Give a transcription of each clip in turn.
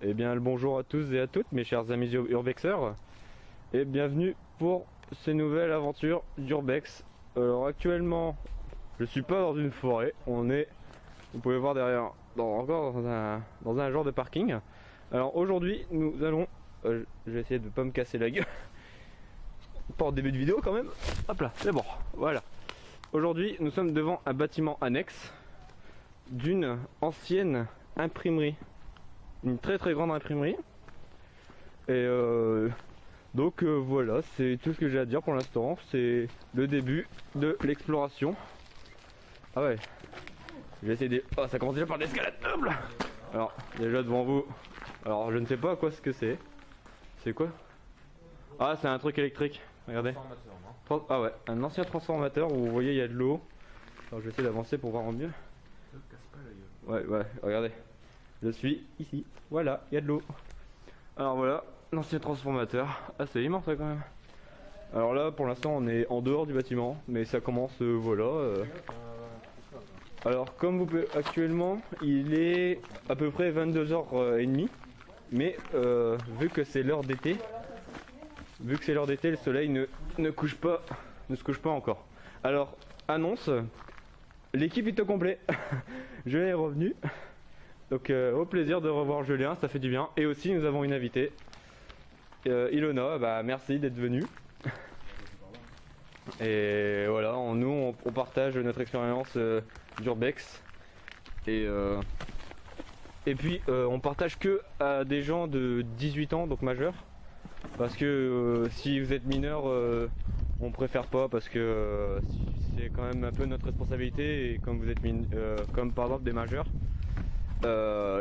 Eh bien le bonjour à tous et à toutes mes chers amis urbexeurs et bienvenue pour ces nouvelles aventures d'Urbex. Alors actuellement je suis pas dans une forêt, on est, vous pouvez voir derrière, encore dans un genre de parking. Alors aujourd'hui nous allons, je vais essayer de pas me casser la gueule pour le début de vidéo quand même. Hop là, c'est bon, voilà. Aujourd'hui nous sommes devant un bâtiment annexe d'une ancienne imprimerie. Une très grande imprimerie. Et donc voilà, c'est tout ce que j'ai à dire pour l'instant. C'est le début de l'exploration. Ah ouais, j'ai essayé de... Oh, ça commence déjà par l'escalade. Hop là. Alors déjà devant vous, alors je ne sais pas à quoi ce que c'est. C'est quoi? Ah, c'est un truc électrique, regardez. Ah ouais, un ancien transformateur où vous voyez il y a de l'eau. Alors je vais essayer d'avancer pour voir en mieux. Ouais, regardez. Je suis ici, voilà, il y a de l'eau. Alors voilà, l'ancien transformateur. Ah, c'est immense ça quand même. Alors là, pour l'instant, on est en dehors du bâtiment, mais ça commence, voilà. Alors, comme vous pouvez, actuellement, il est à peu près 22h30, mais vu que c'est l'heure d'été, le soleil ne se couche pas encore. Alors, annonce, l'équipe est au complet. Je l'ai revenu. Donc au plaisir de revoir Julien, ça fait du bien. Et aussi nous avons une invitée, Ilona, bah merci d'être venue. Et voilà, nous on partage notre expérience d'Urbex. Et puis on partage que à des gens de 18 ans, donc majeurs. Parce que si vous êtes mineur, on préfère pas parce que c'est quand même un peu notre responsabilité. Et comme vous êtes comme par exemple des majeurs,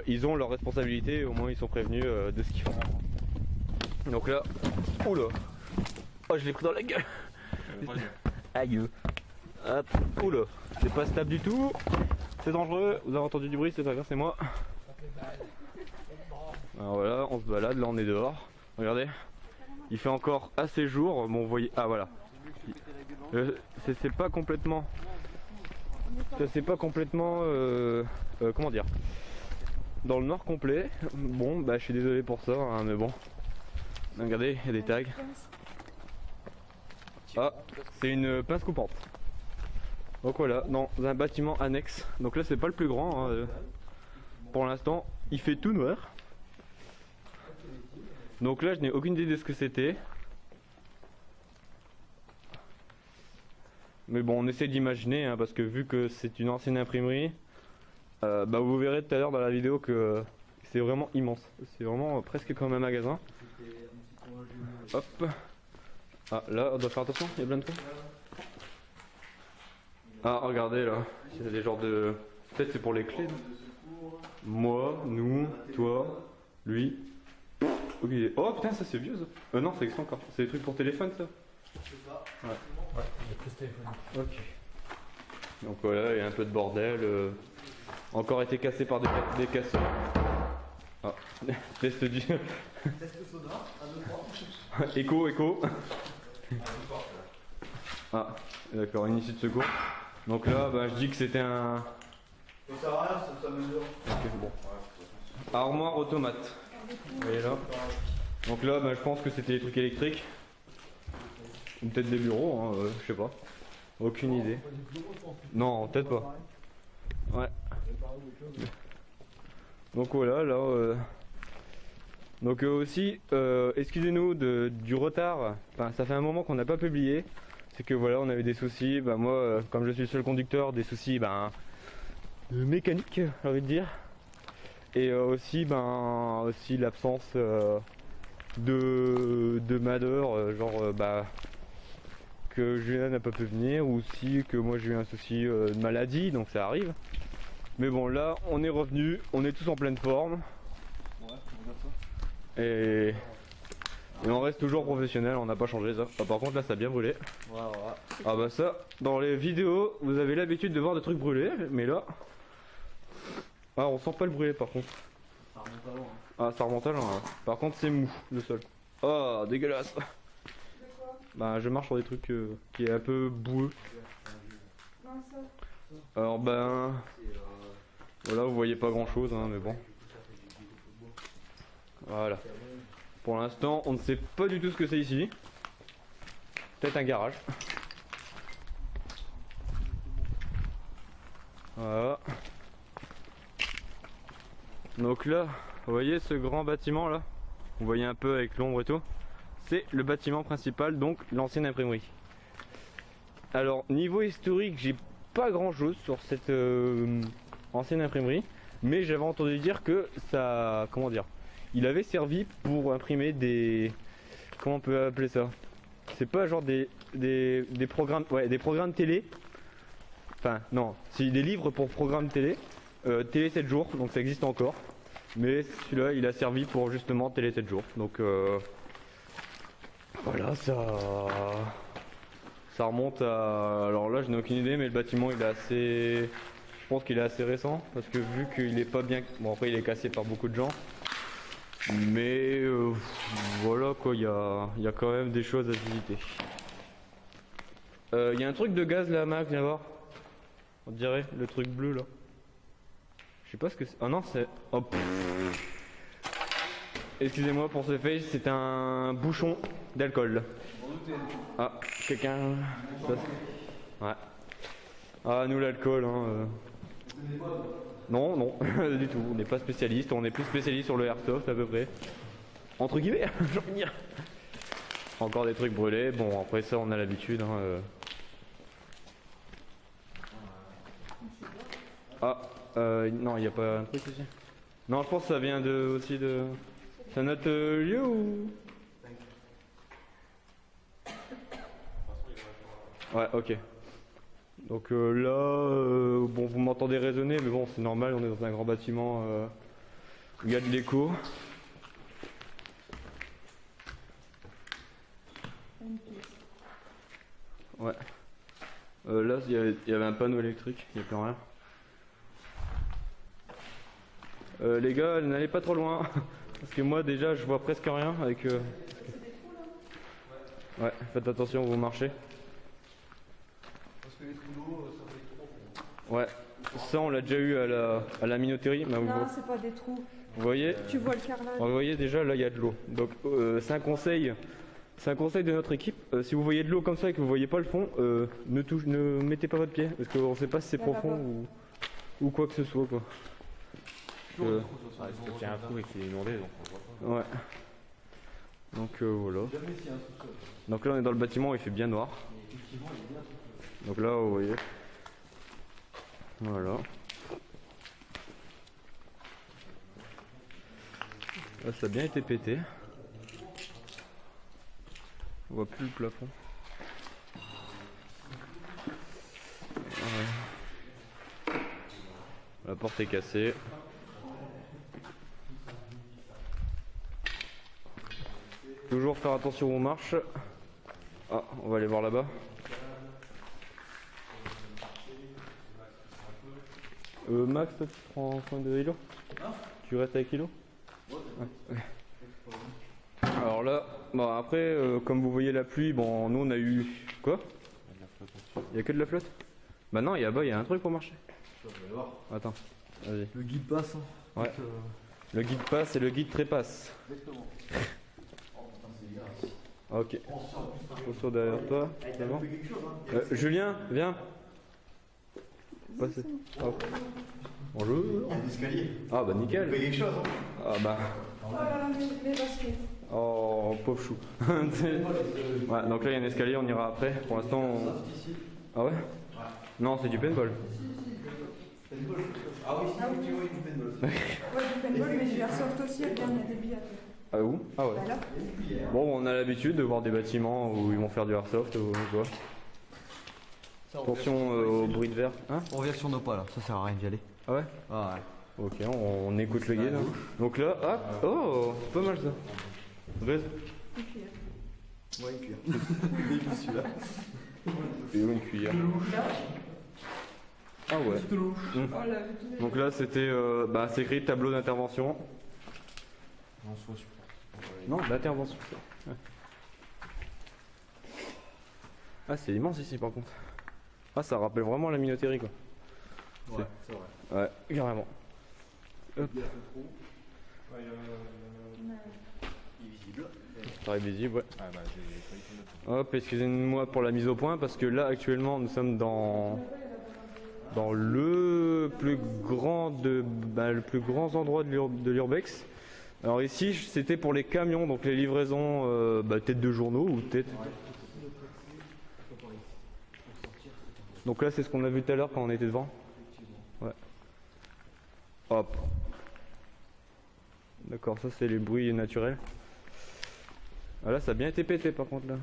ils ont leur responsabilité, au moins ils sont prévenus de ce qu'ils font. Donc là, oula, oh je l'ai pris dans la gueule. Aïe. Hop, oula, c'est pas stable du tout, c'est dangereux, vous avez entendu du bruit, c'est pas grave, c'est moi. Alors voilà, on se balade, là on est dehors, regardez, il fait encore assez jour, bon vous voyez, ah voilà. C'est pas complètement, comment dire, dans le noir complet. Bon bah je suis désolé pour ça hein, mais bon, regardez, il y a des tags. Ah, c'est une pince coupante. Donc voilà, dans un bâtiment annexe. Donc là c'est pas le plus grand hein, pour l'instant, il fait tout noir. Donc là je n'ai aucune idée de ce que c'était. Mais bon, on essaie d'imaginer hein, parce que vu que c'est une ancienne imprimerie, bah vous verrez tout à l'heure dans la vidéo que c'est vraiment immense. C'est vraiment presque comme un magasin. Hop. Ah là, on doit faire attention, il y a plein de trous. Ah regardez là, il y a des genres de... Peut-être c'est pour les clés. Moi, nous, toi, lui. Ok. Oh putain, ça c'est vieux ça. Non, ça existe encore. C'est des trucs pour téléphone ça. C'est ça. Ouais. Les prises téléphoniques. Ok. Donc voilà, il y a un peu de bordel. Encore été cassé par des casseurs. Ah, test du... Test sonore, 1, 2, 3. Écho. Ah, d'accord, une issue de secours. Donc là, bah, je dis que c'était un... Ça sert à rien, ça mesure. Ok, bon. Armoire automate. Vous voyez là. Donc là, bah, je pense que c'était des trucs électriques. Ou peut-être des bureaux, hein, je sais pas. Aucune idée. Non, peut-être pas. Ouais. Donc voilà, là... Donc aussi, excusez-nous du retard. Enfin, ça fait un moment qu'on n'a pas publié. C'est que voilà, on avait des soucis. Bah moi, comme je suis le seul conducteur, des soucis de mécanique, j'ai envie de dire. Et aussi l'absence de Madeur, que Julien n'a pas pu venir, ou aussi que moi j'ai eu un souci de maladie, donc ça arrive. Mais bon, là, on est revenu, on est tous en pleine forme. Ouais, on regarde ça. Et on reste toujours professionnel, on n'a pas changé ça. Ah, par contre là ça a bien brûlé. Ouais. Ah bah ça, dans les vidéos, vous avez l'habitude de voir des trucs brûlés, mais là... Ah, on sent pas le brûler par contre. Ça remonte à loin. Ah, ça remonte à loin. Hein. Par contre c'est mou, le sol. Oh, dégueulasse. Bah je marche sur des trucs qui est un peu boueux. Alors voilà, vous voyez pas grand chose hein, mais bon. Voilà. Pour l'instant, on ne sait pas du tout ce que c'est ici. Peut-être un garage. Voilà. Donc là, vous voyez ce grand bâtiment là? Vous voyez un peu avec l'ombre et tout. C'est le bâtiment principal, donc l'ancienne imprimerie. Alors niveau historique, j'ai pas grand chose sur cette ancienne imprimerie, mais j'avais entendu dire que ça, comment dire, il avait servi pour imprimer des, comment on peut appeler ça, c'est pas genre des programmes, ouais, des programmes télé, enfin non, c'est des livres pour programmes télé, télé 7 jours, donc ça existe encore, mais celui-là il a servi pour justement télé 7 jours, donc voilà, ça remonte à, alors là je n'ai aucune idée, mais le bâtiment il est assez, je pense qu'il est assez récent, parce que vu qu'il est pas bien, bon après il est cassé par beaucoup de gens, mais voilà quoi, il y a quand même des choses à visiter. Il y a un truc de gaz là, Max, viens voir. On dirait le truc bleu là. Je sais pas ce que c'est. Ah non, c'est. Oh, excusez-moi pour ce face, c'est un bouchon d'alcool. Ah, quelqu'un. Ouais. Ah, nous l'alcool, hein. Non, non, du tout. On n'est pas spécialiste. On est plus spécialiste sur le airsoft à peu près. Entre guillemets, j'ai envie de dire. Encore des trucs brûlés. Bon, après ça, on a l'habitude. Hein. Ah, non, il n'y a pas un truc ici. Non, je pense que ça vient aussi de. C'est notre lieu ou. Ouais, ok. Donc là, bon, vous m'entendez résonner, mais bon, c'est normal, on est dans un grand bâtiment où il y a de l'écho. Ouais. Là, il y avait un panneau électrique, il n'y a plus rien. Les gars, n'allez pas trop loin, parce que moi déjà, je vois presque rien avec. Ouais, faites attention où vous marchez. Les trous d'eau, ça fait trop. Ouais, ça on l'a déjà eu à la minoterie. Non, c'est pas des trous. Vous voyez, Tu vois le carrelage. vous voyez déjà là il y a de l'eau. Donc c'est un conseil de notre équipe. Si vous voyez de l'eau comme ça et que vous voyez pas le fond, ne mettez pas votre pied parce qu'on sait pas si c'est profond ou quoi que ce soit quoi. Parce qu'il y a un trou et qu'il est inondé, donc on voit pas. Ouais. Donc voilà. Donc là on est dans le bâtiment, il fait bien noir. Donc là vous voyez. Voilà. Là ça a bien été pété. On voit plus le plafond. Ouais. La porte est cassée. Toujours faire attention où on marche. Ah, on va aller voir là-bas. Max, toi, tu prends soin de Hilo? Tu restes avec Hilo? Ouais. Alors là, bon après, comme vous voyez la pluie, bon, nous on a eu... Quoi? Il y a que de la flotte? Bah non, il y a bas, il y a un truc pour marcher. Attends, vas-y. Le guide passe. Hein. Ouais. Donc, Le guide passe et le guide trépasse. Exactement. Ok. Attention derrière toi. C'est bon. Julien, viens. Passez. Hop. Bonjour. Il y a des escaliers. Ah bah nickel. Il y a quelque chose. Ah bah. Oh là là, mes baskets. Oh pauvre chou. Ouais, donc là il y a un escalier, on ira après. Pour l'instant on... Ah ouais? Non, c'est du paintball. Ah oui, si, tu vois, du paintball. Ouais, du paintball, mais du airsoft aussi, il y a des billets. Ah où? Ah ouais. Bah là. Bon, on a l'habitude de voir des bâtiments où ils vont faire du airsoft ou quoi. Attention au bruit de verre. Hein? On revient sur nos pas là, ça sert à rien d'y aller. Ah ouais? Ah ouais. Ok, on écoute le guide. Donc là, hop, oh, c'est pas mal ça. Reste. Ouais, une cuillère. Début celui-là. Et où une cuillère? Ah ouais. Oh là, Donc là c'était, bah c'est écrit tableau d'intervention. Non, soit je... Non, d'intervention. Ouais. Ah c'est immense ici par contre. Ah ça rappelle vraiment la minoterie quoi. Ouais, c'est vrai. Ouais, carrément. Hop. Il y a ce trou. Ouais, il y a... visible. Très visible, ouais. Ah bah j'ai failli tomber dessus. Hop, excusez-moi pour la mise au point parce que là actuellement nous sommes dans le plus grand endroit de l'Urbex. Alors ici c'était pour les camions, donc les livraisons peut-être de journaux ou peut-être. Donc là c'est ce qu'on a vu tout à l'heure quand on était devant. Ouais. Hop. D'accord, ça c'est les bruits naturels. Ah là ça a bien été pété par contre là.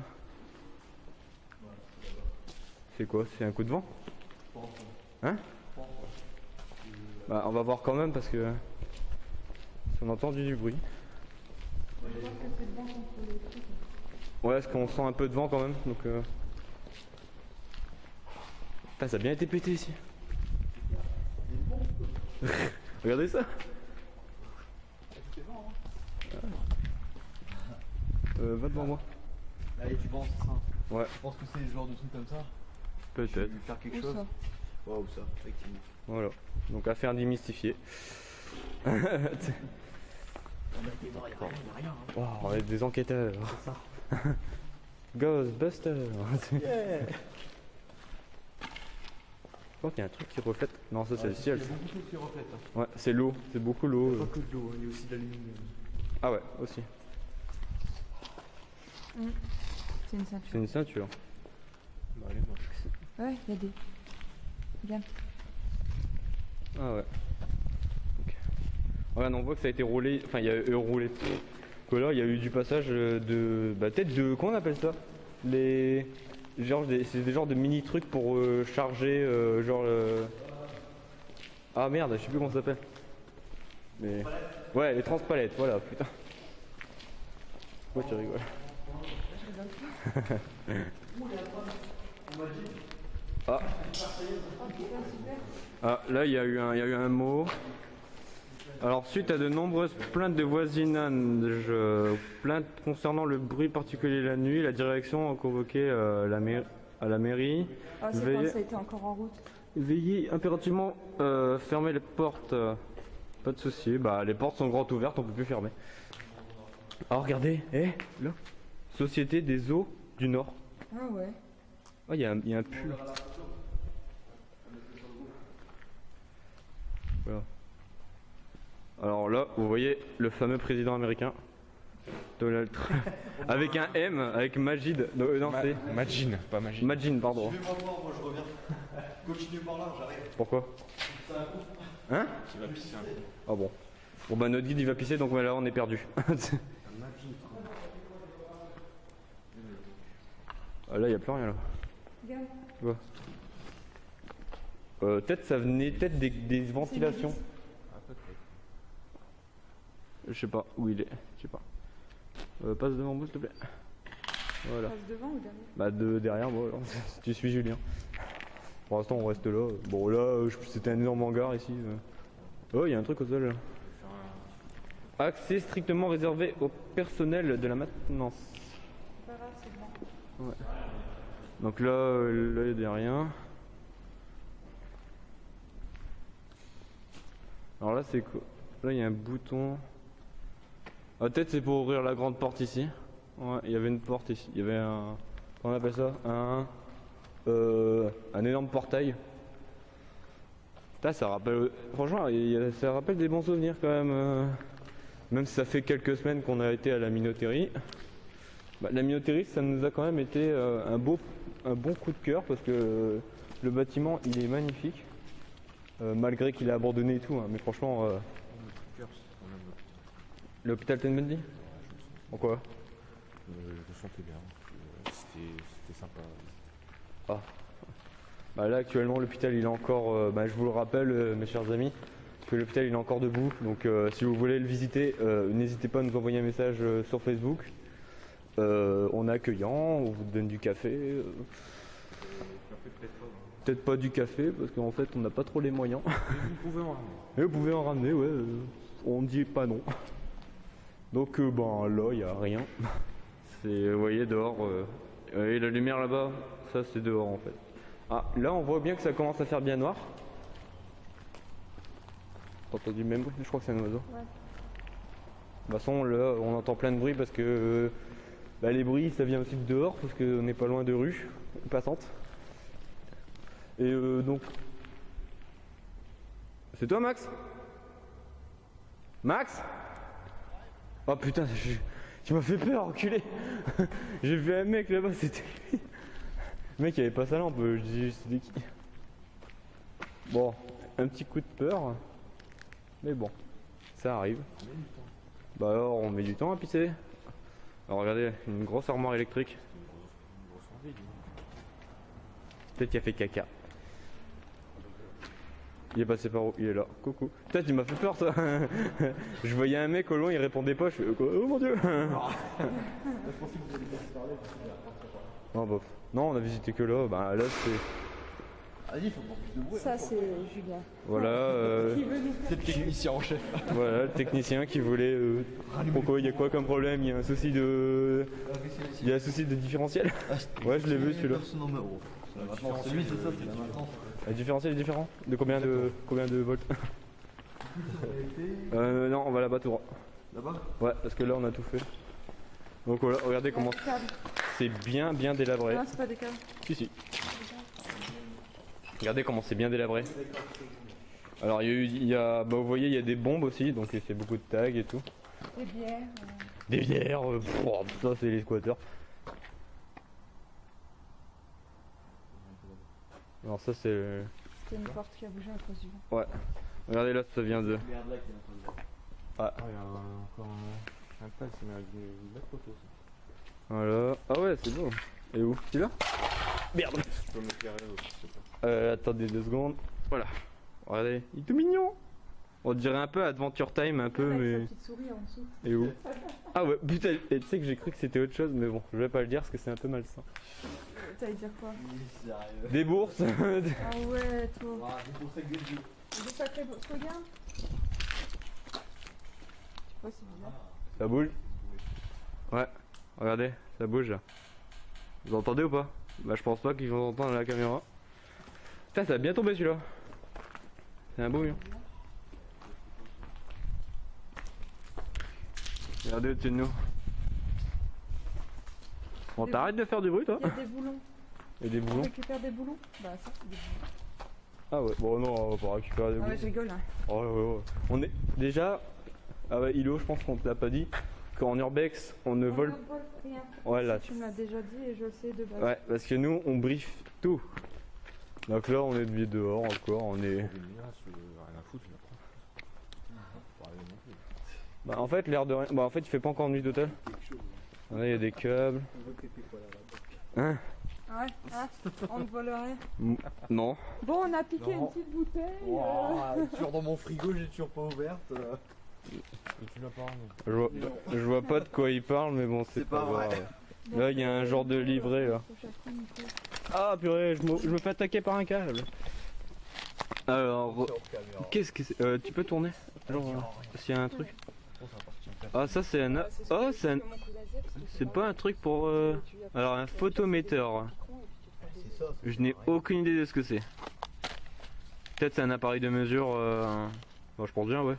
C'est quoi? C'est un coup de vent? Hein? Bah on va voir quand même parce que on a entendu du bruit. Ouais, parce qu'on sent un peu de vent quand même, donc Putain, ça a bien été pété ici. Regardez ça. Va devant moi. Là, et tu penses, c'est ça? Ouais. Je pense que c'est le genre de truc comme ça. Peut-être. Faire quelque Où chose. ça? Ouais, ou ça, effectivement. Voilà. Donc affaire démystifiée. Wow, on est des enquêteurs. Ghostbusters. Yeah. Je crois qu'il y a un truc qui reflète. Non, ça c'est le ciel. Il y a beaucoup de choses qui reflètent. Ouais, c'est l'eau. C'est beaucoup l'eau. Pas que de l'eau, il y a aussi de la lumière. Ah ouais, aussi. C'est une ceinture. C'est une ceinture. Bah, elle est moche. Ouais, il y a des. Bien. Ah ouais. Ok. Regarde, on voit que ça a été roulé. Enfin, il y a eu roulé. Que là, il y a eu du passage de. Bah, peut-être de. Comment on appelle ça? Les. C'est des genres de mini trucs pour charger. Ah merde, je sais plus comment ça s'appelle. Mais. Ouais, les transpalettes, voilà, putain. Pourquoi tu rigoles? Ah. Ah, là il y a eu un mot. Alors suite à de nombreuses plaintes de voisinage, plaintes concernant le bruit particulier la nuit, la direction a convoqué à la mairie. Ah, c'est quand ça a été encore en route. Veillez impérativement fermer les portes. Pas de souci, bah les portes sont grandes ouvertes, on peut plus fermer. Alors regardez, là, Société des eaux du Nord. Ah ouais. Oh, il y a un pull. Voilà. Alors là, vous voyez le fameux président américain, Donald Trump, avec un M, avec Majid. Non, c'est Majin, pas Majin. Majin, pardon. Je vais m'asseoir, moi je reviens. Continue par là, j'arrive. Pourquoi? Hein? Tu vas pisser un peu. Ah bon. Bon bah notre guide il va pisser donc là on est perdu. Ah, là il y a plus rien là. Regarde. Quoi? Peut-être ça venait des ventilations. Ah, peut-être. Je sais pas où il est. Je sais pas. Passe devant moi s'il te plaît. Voilà. Passe devant ou derrière? Bah derrière moi alors, si tu suis Julien. Pour l'instant on reste là. Bon là c'était un énorme hangar ici. Oh il y a un truc au sol là. Accès strictement réservé au personnel de la maintenance. Pas grave, c'est bon. Ouais. Donc là il n'y a rien. Alors là c'est quoi? Là il y a un bouton. Ah peut-être c'est pour ouvrir la grande porte ici. Ouais, il y avait une porte ici. Il y avait un. Comment on appelle ça? Un énorme portail. Putain, ça rappelle. Franchement, ça rappelle des bons souvenirs quand même. Même si ça fait quelques semaines qu'on a été à la minoterie. Bah, la minoterie, ça nous a quand même été un bon coup de cœur parce que le bâtiment il est magnifique. Malgré qu'il est abandonné et tout, hein, mais franchement. L'hôpital Tenbendy? Pourquoi? Je me sentais bien. C'était sympa. Ah. Bah là actuellement l'hôpital il est encore, je vous le rappelle mes chers amis, que l'hôpital il est encore debout. Donc si vous voulez le visiter, n'hésitez pas à nous envoyer un message sur Facebook. On est accueillant, on vous donne du café. Peut-être pas du café parce qu'en fait on n'a pas trop les moyens. Vous pouvez en ramener. Et vous pouvez en ramener, ouais. On dit pas non. Donc là il n'y a rien. C'est, vous voyez dehors, et la lumière là-bas, ça c'est dehors en fait. Ah là on voit bien que ça commence à faire bien noir. T'as entendu le même bruit? Je crois que c'est un oiseau. Ouais. toute façon, là, on entend plein de bruit parce que bah, les bruits, ça vient aussi de dehors parce qu'on n'est pas loin de rues passantes. Et donc... C'est toi, Max? Max? Oh putain, tu m'as fait peur, enculé. J'ai vu un mec là-bas, c'était lui. Le mec il avait pas sa lampe, je dis c'était qui? Bon, un petit coup de peur. Mais bon, ça arrive. Bah alors on met du temps à pisser. Alors regardez, une grosse armoire électrique. Peut-être qu'il a fait caca. Il est passé par où? Il est là. Coucou. Putain, tu m'as fait peur, toi. Je voyais un mec au loin, il répondait pas. Je fais oh mon dieu. Oh, bah, non, on a visité que là. Bah là, c'est. Vas-y, faut pas plus de bruit. Ça, c'est Julien. Voilà. Qui veut nous C'est le technicien en chef. Voilà, le technicien qui voulait. Pourquoi il y a quoi comme problème? Il y a un souci de. Il y a un souci de différentiel. Ouais, je l'ai vu celui-là. Celui, c'est ça, c'est la maintenance. Le différentiel est différent? De combien de volts? Non, on va là-bas tout droit. Là-bas? Ouais, parce que là on a tout fait. Donc voilà, regardez comment c'est bien délabré. Non, c'est pas des câbles. Si. Regardez comment c'est bien délabré. Alors bah, vous voyez il y a des bombes aussi, donc c'est beaucoup de tags et tout. Des bières. Des bières, ça c'est les squatteurs. Alors ça c'est... C'est une porte qui a bougé à cause du vent. Ouais. Regardez là, ça vient de... Merde là qui est en train de... Ah. il y a encore un pal, c'est une belle photo ça. Voilà. Ah ouais, c'est beau. Et où? Tu là? Merde. Je peux m'éclairer aussi, je sais pas. Attendez 2 secondes. Voilà. Regardez, il est tout mignon. On dirait un peu Adventure Time, un peu, Avec mais... sa petite souris en dessous. Et où? Ah ouais, putain, et tu sais que j'ai cru que c'était autre chose, mais bon, je vais pas le dire parce que c'est un peu malsain. T'allais dire quoi? Sérieux. Des bourses. Ah ouais, toi. Ah, c'est pour ça que des yeux. Des sacrés regarde. Ouais, c'est bizarre. Ça bouge? Ouais, regardez, ça bouge là. Vous entendez ou pas? Bah je pense pas qu'ils vont entendre à la caméra. Putain, ça va bien tomber celui-là. C'est un beau mur. Regardez au-dessus de nous. Bon, t'arrêtes de faire du bruit toi? Il y a des boulons. Et des On boulons? récupère des boulons? Bah, ça, c'est des boulons. Ah ouais, bon non, on va pas récupérer des Ah boulons. ouais, je rigole, hein. Oh, ouais. On est déjà... Ah ouais, Hilo, je pense qu'on te l'a pas dit. Qu'en urbex, on ne vole... On vole rien. Ouais, là. Ça, tu me l'as déjà dit et je le sais de base. Ouais, parce que nous, on brief tout. Donc là, on est dehors encore, on est... Rien à foutre, je la prends. Bah en fait, l'air de rien... Bah en fait, il fait pas encore nuit d'hôtel. Là, il y a des câbles. Hein? Ouais, hein? On ne vole rien. Non. Bon, on a piqué Non. une petite bouteille. Toujours dans mon frigo, j'ai toujours pas ouverte. Et tu l'as pas ramené. Je vois pas de quoi il parle, mais bon, c'est C'est pas pas vrai. grave. Là, il y a un genre de livret, là. Ah purée, je me fais attaquer par un câble. Alors, qu'est-ce que c'est? Tu peux tourner? Genre, s'il y a un truc. Ah, ça c'est un... Oh, c'est un... C'est pas un truc pour... Alors, un photometteur. C'est ça. Je n'ai aucune idée de ce que c'est. Peut-être c'est un appareil de mesure... Bon, je pense bien, ouais.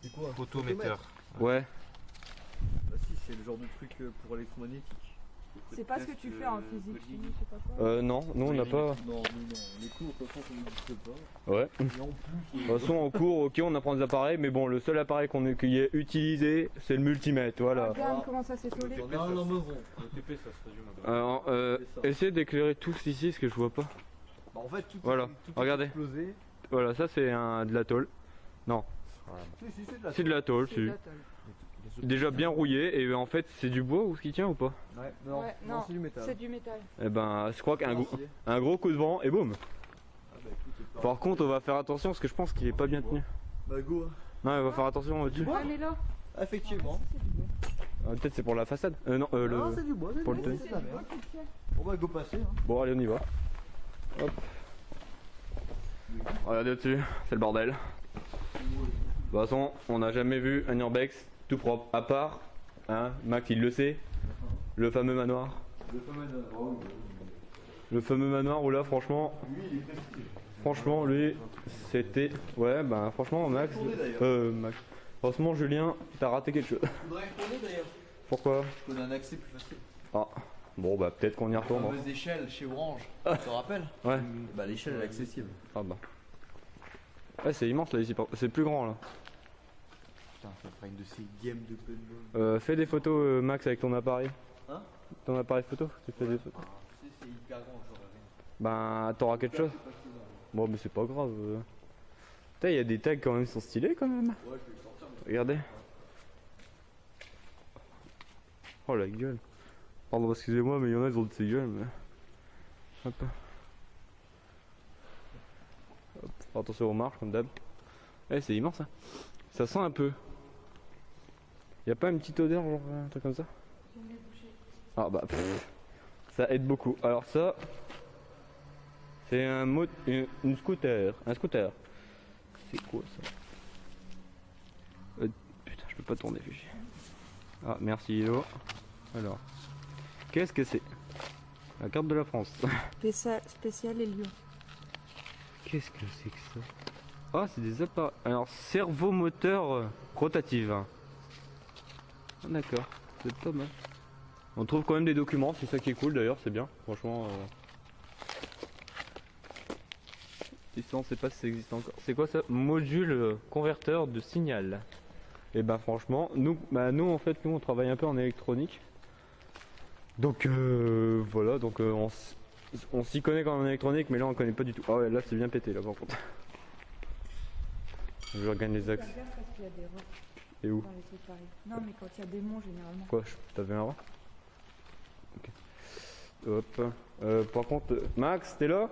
C'est quoi? Photometteur. Ouais. Bah si, c'est le genre de truc pour électromagnétique. C'est pas ce que tu fais en physique, chimie, je sais pas quoi. Non, nous on n'a pas... Non, les cours, de toute façon, ça n'existe pas. Ouais. Et en plus... De toute façon, en cours, ok, on apprend des appareils, mais bon, le seul appareil qui est utilisé, c'est le multimètre, voilà. Regarde comment ça s'est tollé. Non, mais bon. Le TP, ça se résume à Alors, essayez d'éclairer tous ici, parce que je vois pas. Bah, en fait, tout Voilà, tout regardez. explosé. Voilà, ça c'est de la tôle. Non, Si, c'est de la c'est de la tôle, C'est c'est de la tôle. déjà bien rouillé, et en fait, c'est du bois ou ce qui tient ou pas? Ouais, non, Ouais, non, c'est du métal. C'est du métal. Eh ben, je crois qu'un Acier. un gros coup de vent, et boum. Ah, bah, écoute, c'est pas- Par contre, on va faire attention, parce que je pense qu'il est pas bien tenu. Bah, go. Non, on va faire attention au-dessus. Ouais, mais là. Effectivement. Peut-être c'est pour la façade. Non, Non, le... c'est du bois, c'est pour du le bois, tenir. c'est de la merde. On va go passer. Hein. Bon, allez, on y va. Hop. Regardez au-dessus, c'est le bordel. De toute façon, on n'a jamais vu un urbex tout propre, à part, hein, Max il le sait, le fameux manoir. Le fameux manoir où là, franchement, lui, c'était, ouais, ben franchement, Max, Franchement, Julien, t'as raté quelque chose. Faudrait y retourner d'ailleurs. Pourquoi? Je connais un accès plus facile. Ah, bon bah peut-être qu'on y La retourne. fameuse échelle chez Orange. Tu te rappelles? Ouais. Bah l'échelle elle est accessible. Ah bah. Ouais, c'est immense là ici, c'est plus grand là. Putain, ça fera une de ces games de paintball. Fais des photos Max avec ton appareil. Hein? Ton appareil photo, tu fais des photos. Tu sais, c'est hyper grand, j'aurais rien. Ben t'auras quelque chose. Bon mais c'est pas grave. Putain, il y a des tags quand même qui sont stylés quand même. Ouais, je vais le sortir. Regardez. Oh la gueule. Pardon, excusez-moi, mais il y en a, ils ont de ces gueules. Mais... Hop. Hop. Attention aux marches, comme d'hab. Eh, c'est immense, hein. Ça sent un peu. Y a pas une petite odeur, genre un truc comme ça? Ah bah, ça aide beaucoup. Alors ça, c'est un une scooter. Un scooter. C'est quoi ça? Putain, je peux pas tourner, fichier. Ah, merci Hello. Alors, qu'est-ce que c'est? La carte de la France. Spécial et Lyon. Qu'est-ce que c'est que ça? Ah, c'est des appareils. Alors, servomoteur rotative. Ah, d'accord, c'est pas mal. On trouve quand même des documents, c'est ça qui est cool d'ailleurs, c'est bien. Franchement. Ici, on sait pas si ça existe encore. C'est quoi ça? Module converteur de signal. Et ben franchement, nous en fait, nous on travaille un peu en électronique. Donc voilà, donc on s'y connaît quand même en électronique, mais là on connaît pas du tout. Ah ouais, là c'est bien pété là par contre. Je regagne les axes. Et où? Non mais quand il y a des monts généralement. Quoi? T'avais un rat? Ok. Hop. Par contre, Max, t'es là?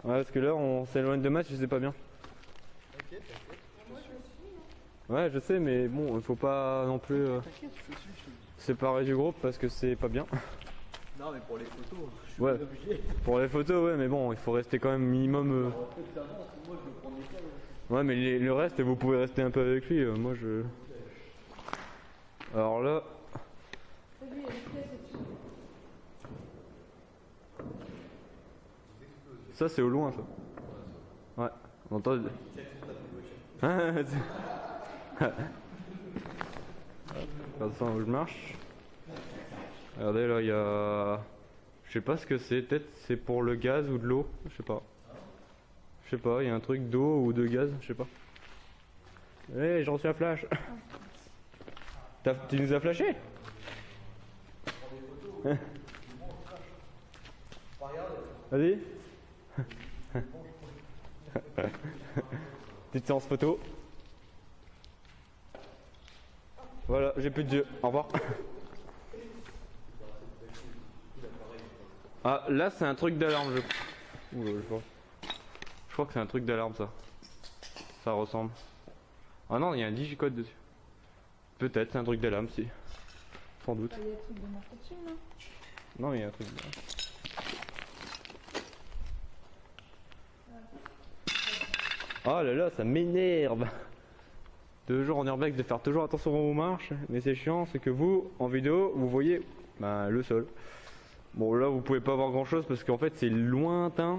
Ouais, parce que là on s'éloigne de Max, je sais pas bien. Ouais, je sais, mais bon, il faut pas non plus séparer du groupe parce que c'est pas bien. Non, mais pour les photos, je suis Ouais. pas obligé. Pour les photos, ouais, mais bon, il faut rester quand même minimum. Ouais, mais le reste, vous pouvez rester un peu avec lui. Moi, je. Alors là. Ça, c'est au loin, ça. Ouais, on entend. Attention où je marche. Regardez là, il y a. Je sais pas ce que c'est, peut-être c'est pour le gaz ou de l'eau, je sais pas. Je sais pas, il y a un truc d'eau ou de gaz, je sais pas. Hé, j'ai reçu un flash. Tu nous as flashé? Vas-y. Petite séance photo. Voilà, j'ai plus de yeux. Au revoir. Ah, là c'est un truc d'alarme, je crois. Je crois que c'est un truc d'alarme, ça. Ça ressemble. Ah non, il y a un digicode dessus. Peut-être, c'est un truc d'alarme, si. Sans doute. Il y a des trucs de marqué dessus, non? Non, il y a un truc d'alarme. Oh là là, ça m'énerve. Toujours en urbex de faire toujours attention aux marches, mais c'est chiant, c'est que vous, en vidéo, vous voyez le sol. Bon là vous pouvez pas voir grand chose parce qu'en fait c'est lointain.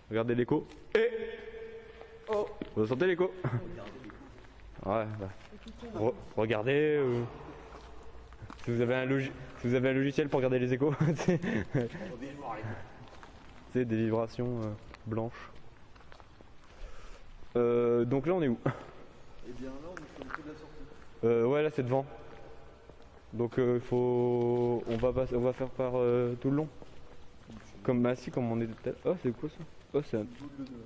Regardez l'écho. Et oh, vous sentez l'écho? Ouais, bah. Regardez. Si vous avez un logiciel pour regarder les échos. C'est des vibrations blanches. Donc là on est où? Et bien là on est sur le coup de la sortie. Ouais là c'est devant. Donc on va faire par tout le long. Comme comme on est tout à l'heure. Oh c'est quoi ça? Oh c'est un.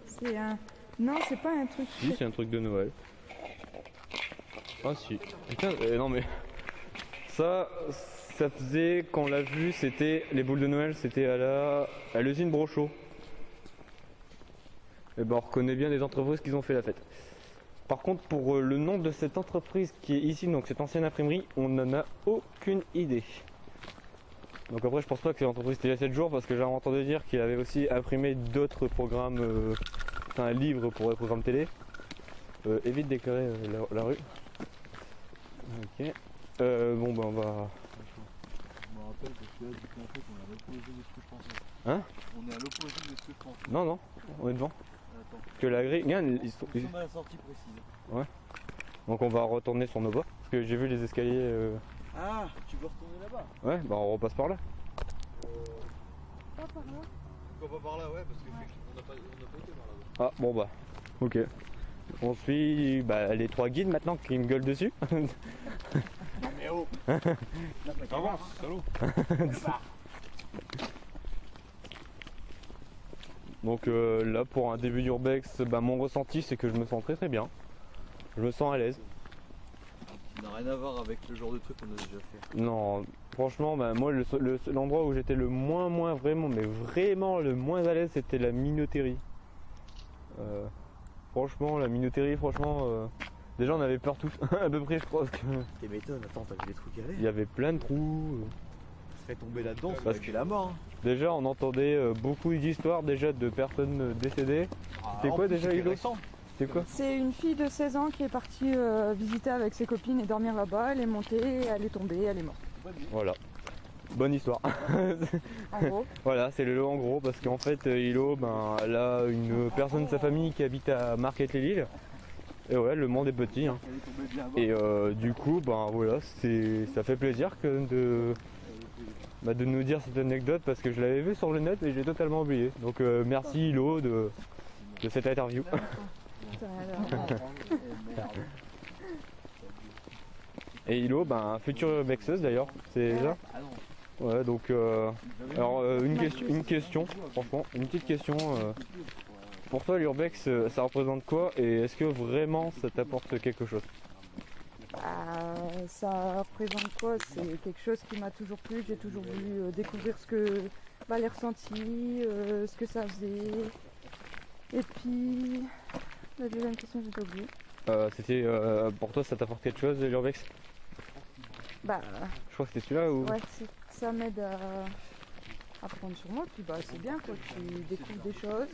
C'est un. Non c'est pas un truc. Si c'est un truc de Noël. Ah si. Putain non mais. Ça faisait quand on l'a vu, c'était les boules de Noël, c'était à l'usine Brochot. Et ben on reconnaît bien les entreprises qui ont fait la fête. Par contre pour le nom de cette entreprise qui est ici, donc cette ancienne imprimerie, on n'en a aucune idée. Donc après je pense pas que l'entreprise était là 7 jours parce que j'ai entendu dire qu'il avait aussi imprimé d'autres programmes, un livre pour les programmes télé. Évite d'éclairer la rue. Ok. Bon bah on va. Je me rappelle parce que là du coup en fait on est à l'opposé de ce que je pensais. Hein? On est à l'opposé de ce que je pensais. Non, on est devant. Que la grille. Regarde, Nous sommes à la sortie précise. donc on va retourner sur nos pas. Parce que j'ai vu les escaliers. Ah, tu peux retourner là-bas. Ouais, bah on repasse par là. Pas par là. Pourquoi pas par là, ouais, parce qu'on n'a pas été par là. Ah bon bah. Ok. On suit les 3 guides maintenant qui me gueulent dessus. Mais oh. Avance, salaud. Donc là pour un début d'urbex, mon ressenti c'est que je me sens très très bien. Je me sens à l'aise. Ça n'a rien à voir avec le genre de truc qu'on a déjà fait. Non, franchement, moi l'endroit où j'étais le moins vraiment, mais vraiment le moins à l'aise, c'était la minoterie. Franchement, la minoterie, déjà on avait peur tous, à peu près je crois. T'es m'étonnes, attends, t'as vu les trous qu'il y avait? Il y avait plein de trous. Tu serais tombé là-dedans, ça Parce aurait été la mort. Hein. Déjà on entendait beaucoup d'histoires déjà de personnes décédées. C'était quoi déjà Hilo? C'était quoi? C'est une fille de 16 ans qui est partie visiter avec ses copines et dormir là-bas. Elle est montée, elle est tombée, elle est morte. Voilà. Bonne histoire. En gros. Voilà, c'est le lot en gros parce qu'en fait Hilo, elle a une personne de sa famille qui habite à Marquette-les-Lilles. Et ouais, le monde est petit. Hein. Et du coup, voilà, ça fait plaisir de nous dire cette anecdote parce que je l'avais vu sur le net et j'ai totalement oublié. Donc merci Hilo de cette interview. Et Hilo, future urbexeuse d'ailleurs, c'est ça? Ouais, donc alors une question, franchement, une petite question. Pour toi l'urbex, ça représente quoi et est-ce que vraiment ça t'apporte quelque chose? Ça représente quoi? C'est quelque chose qui m'a toujours plu. J'ai toujours voulu découvrir ce que les ressentis, ce que ça faisait. Et puis la deuxième question, j'ai oublié. C'était pour toi ça t'apporte quelque chose l'urbex? Je crois que c'était celui-là ou... Ouais, ça m'aide à prendre sur moi, puis c'est bien quoi, tu découvres des choses,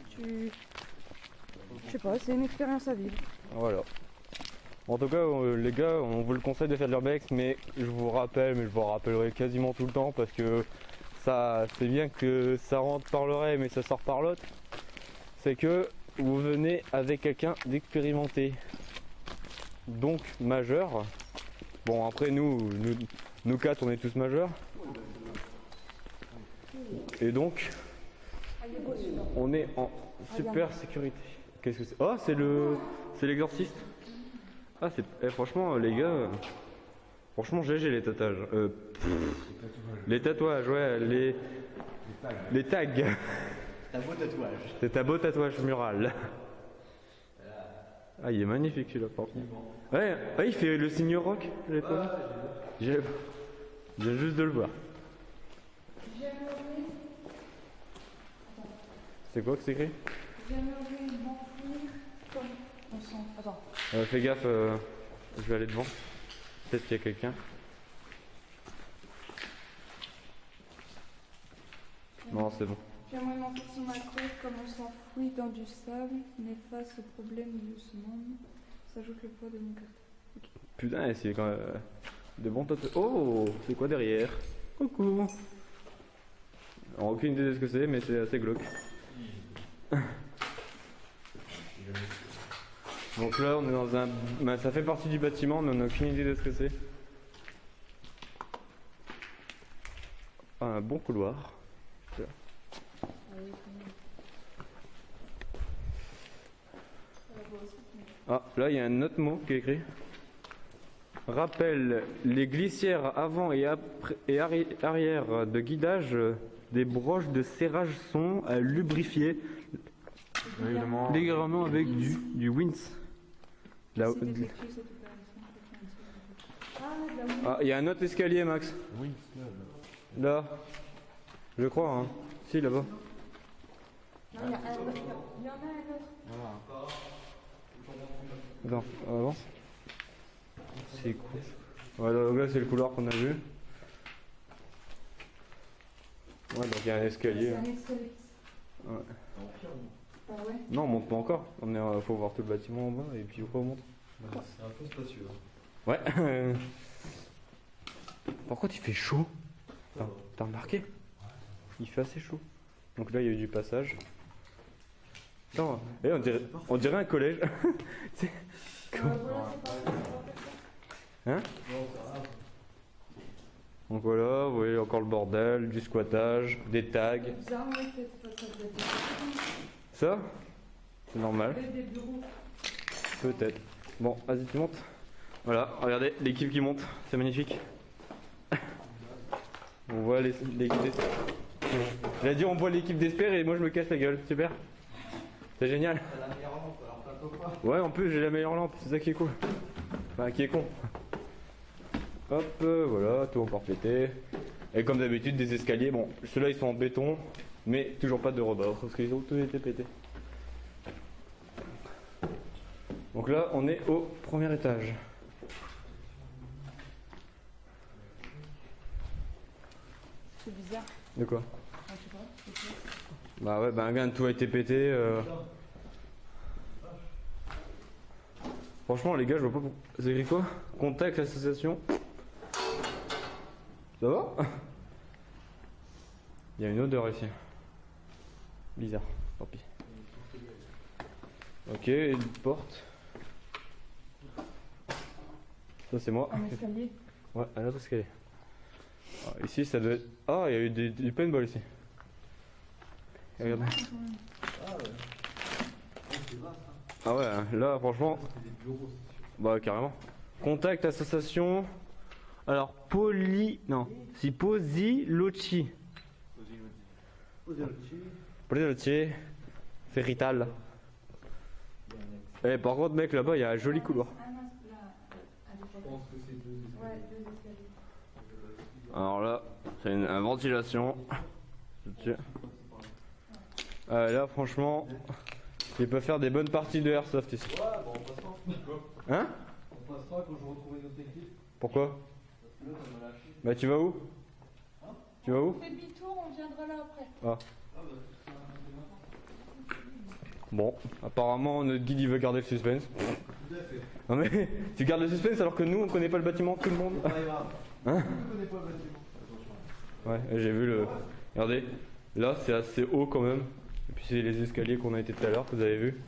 je sais pas, c'est une expérience à vivre. Voilà. En tout cas les gars, on vous le conseille de faire de l'urbex, mais je vous rappellerai quasiment tout le temps parce que ça, c'est bien que ça rentre par l'oreille mais ça sort par l'autre. C'est que vous venez avec quelqu'un d'expérimenté, donc majeur. Bon après nous 4 on est tous majeurs. Et donc on est en super sécurité. Qu'est-ce que c'est? Oh c'est l'exorciste. Ah franchement les gars, franchement GG les tatouages. Les tatouages, ouais, les tags. Un beau tatouage. C'est un beau tatouage mural. Ah il est magnifique celui-là par contre. Ouais, il fait le signe rock, je l'ai pas vu. Je viens juste de le voir. C'est quoi que c'est écrit? J'aimerais m'enfuir comme on sent. Attends. Fais gaffe, je vais aller devant. Peut-être qu'il y a quelqu'un. Non, c'est bon. J'aimerais m'enfuir sous ma couette comme on s'enfuit dans du sable, mais face au problème de ce monde, s'ajoute le poids de mon cœur. Okay. Putain, c'est quand même de bons tatouages. Oh, c'est quoi derrière? Coucou. Alors, aucune idée de ce que c'est, mais c'est assez glauque. Donc là, on est dans un... ça fait partie du bâtiment, mais on n'a aucune idée de ce que c'est. Un bon couloir. Ah, là, il y a un autre mot qui est écrit. Rappelle les glissières avant et arrière de guidage des broches de serrage sont à lubrifier régulièrement avec du Wins. Ah, il y a un autre escalier, Max. Oui. Là. Je crois, hein. Si, là-bas. Non, il y en a un autre. Attends, avance. C'est quoi? Voilà, donc là c'est le couloir qu'on a vu. Ouais, donc il y a un escalier. C'est un escalier. Ouais. Ah ouais? Non, on monte pas encore. Faut voir tout le bâtiment en bas et puis on remonte. C'est un peu spacieux. Ouais. Par contre, il fait chaud. T'as remarqué? Il fait assez chaud. Donc là, il y a eu du passage. Attends, on dirait un collège. C'est- Hein? Donc voilà, vous voyez encore le bordel, du squattage, des tags. Ça? C'est normal. Peut-être. Bon, vas-y, tu montes. Voilà, regardez l'équipe qui monte, c'est magnifique. On voit l'équipe d'Esper. J'allais dire on voit l'équipe d'Esper et moi je me casse la gueule, super. C'est génial. T'as la meilleure lampe, alors plateau pas. Ouais, en plus j'ai la meilleure lampe, c'est ça qui est cool. Enfin, qui est con. Hop, voilà, tout encore pété. Et comme d'habitude, des escaliers. Bon, ceux-là ils sont en béton, mais toujours pas de rebord parce qu'ils ont tous été pétés. Donc là, on est au premier étage. C'est bizarre. De quoi? Ah, je sais pas. c'est quoi. Bah ouais, bah regarde, tout a été pété. Franchement, les gars, je vois pas. C'est écrit quoi? Contact l'association. Ça va? Il y a une odeur ici. Bizarre, tant pis. Ok, une porte. Ça c'est moi. Un escalier. Ouais, un autre escalier. Ah, ici ça doit être... Ah, il y a eu du paintball ici. Regardez. Ah ouais, là franchement... Bah carrément. Contact association... Alors, Non, si Posiloci. Posiloci. Ferrital. Eh, par contre, mec, là-bas, il y a un joli couloir. Alors là, c'est une ventilation. Là, franchement, il peut faire des bonnes parties de airsoft ici. Ouais, bon, on passera. Hein? On passera quand je retrouverai notre équipe. Pourquoi? Parce que là, ça m'a lâché. Bah, tu vas où? Tu vas où? On fait demi-tour, on viendra là après. Ah. Bon, apparemment notre guide il veut garder le suspense. Tout à fait. Non mais tu gardes le suspense alors que nous on connaît pas le bâtiment, tout le monde. C'est pas grave. Hein? Je connais pas le bâtiment. Attention. Ouais, j'ai vu le... Regardez, là c'est assez haut quand même. Et puis c'est les escaliers qu'on a été tout à l'heure que vous avez vu.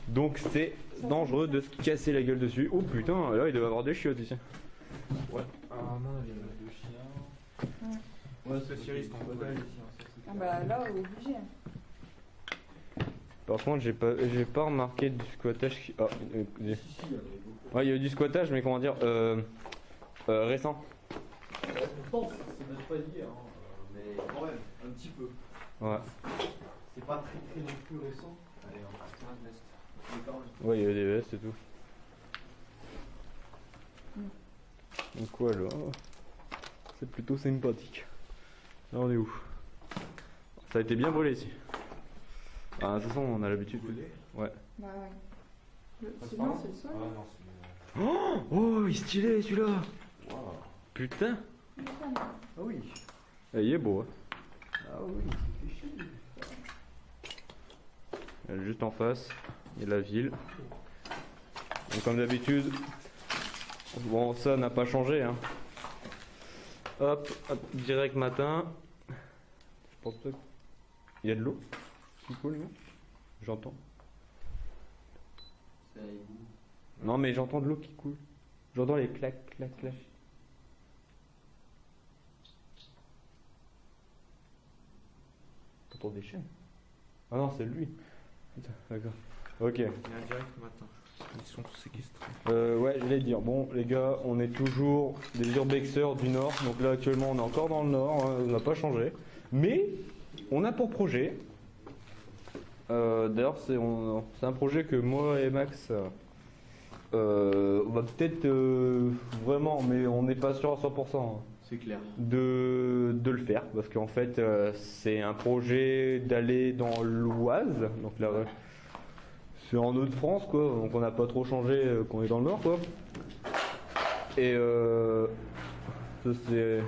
Donc c'est dangereux de se casser la gueule dessus. Oh putain, là il doit y avoir des chiottes ici. Ouais. Apparemment, il y a deux chiens. Ouais, spécialiste en bataille ici. Ah bah là, obligé. Par contre j'ai pas remarqué du squattage qui... Ah, Si, il y avait beaucoup. ouais, il y a eu du squattage mais comment dire récent. Pourtant, c'est même pas hier, hein, mais quand même, un petit peu. Ouais. C'est pas très non plus récent. Allez, on passe plein de vestes. Mais quand même. Ouais, il y a des vestes et tout. Donc voilà, c'est plutôt sympathique. Là on est où? Ça a été bien brûlé ici. Ah, de toute façon on a l'habitude. Ouais. Bah ouais. Sinon, c'est le sol. Ah non, c'est. Oh, il est stylé celui-là. Waouh. Putain. Ah oui. Il est beau. Hein. Ah oui, c'est fait chier. Juste en face, il y a la ville. Donc comme d'habitude, bon ça n'a pas changé. Hein. Hop, hop, direct matin. Je pense pas qu'il y a de l'eau qui coule, non? J'entends. C'est un égout. Non mais j'entends de l'eau qui coule. J'entends les clac, clac, clac. T'entends des chaînes? Ah non, c'est lui. Putain, d'accord. Ok. Il y a un direct matin. Ils sont séquestrés. Ouais, j'allais dire, bon les gars, on est toujours des urbexeurs du Nord, donc là actuellement on est encore dans le Nord, hein, on n'a pas changé. Mais on a pour projet, d'ailleurs c'est un projet que moi et Max, on va peut-être vraiment, mais on n'est pas sûr à 100%. Hein, C'est clair. de le faire, parce qu'en fait c'est un projet d'aller dans l'Oise, donc là c'est en Hauts-de-France quoi, donc on n'a pas trop changé qu'on est dans le Nord quoi. Et ça c'est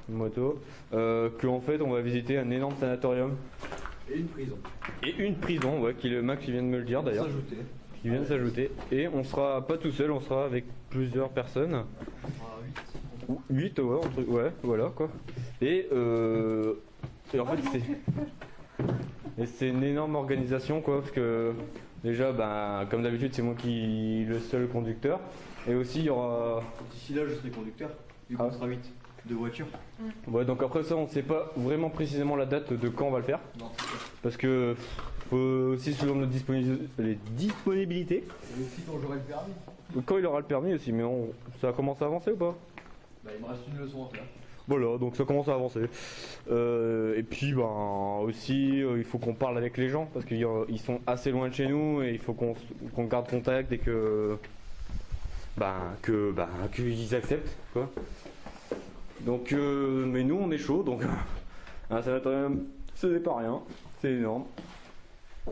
une moto, que en fait on va visiter un énorme sanatorium. Et une prison. Et une prison, ouais, qui le Max qui vient de me le dire d'ailleurs. S'ajouter. Qui vient de s'ajouter. Et on sera pas tout seul, on sera avec plusieurs personnes. 8 ouais, ouais, voilà quoi. Et en fait c'est. Et c'est une énorme organisation quoi, parce que déjà, comme d'habitude, c'est moi qui le seul conducteur. Et aussi, il y aura. D'ici là, je serai conducteur. Du coup, Ah. on sera 8 de voiture. Ouais, donc après ça, on sait pas vraiment précisément la date de quand on va le faire. Non, c'est ça. Parce que faut aussi selon notre les disponibilités. Et aussi quand j'aurai le permis. Quand il aura le permis aussi, mais ça commence à avancer ou pas? Bah, il me reste une leçon à faire. Voilà, donc ça commence à avancer. Et puis aussi, il faut qu'on parle avec les gens parce qu'ils sont assez loin de chez nous et il faut qu'on garde contact et qu'ils acceptent quoi. Donc, mais nous on est chaud, donc ça va être ce n'est pas rien, c'est énorme.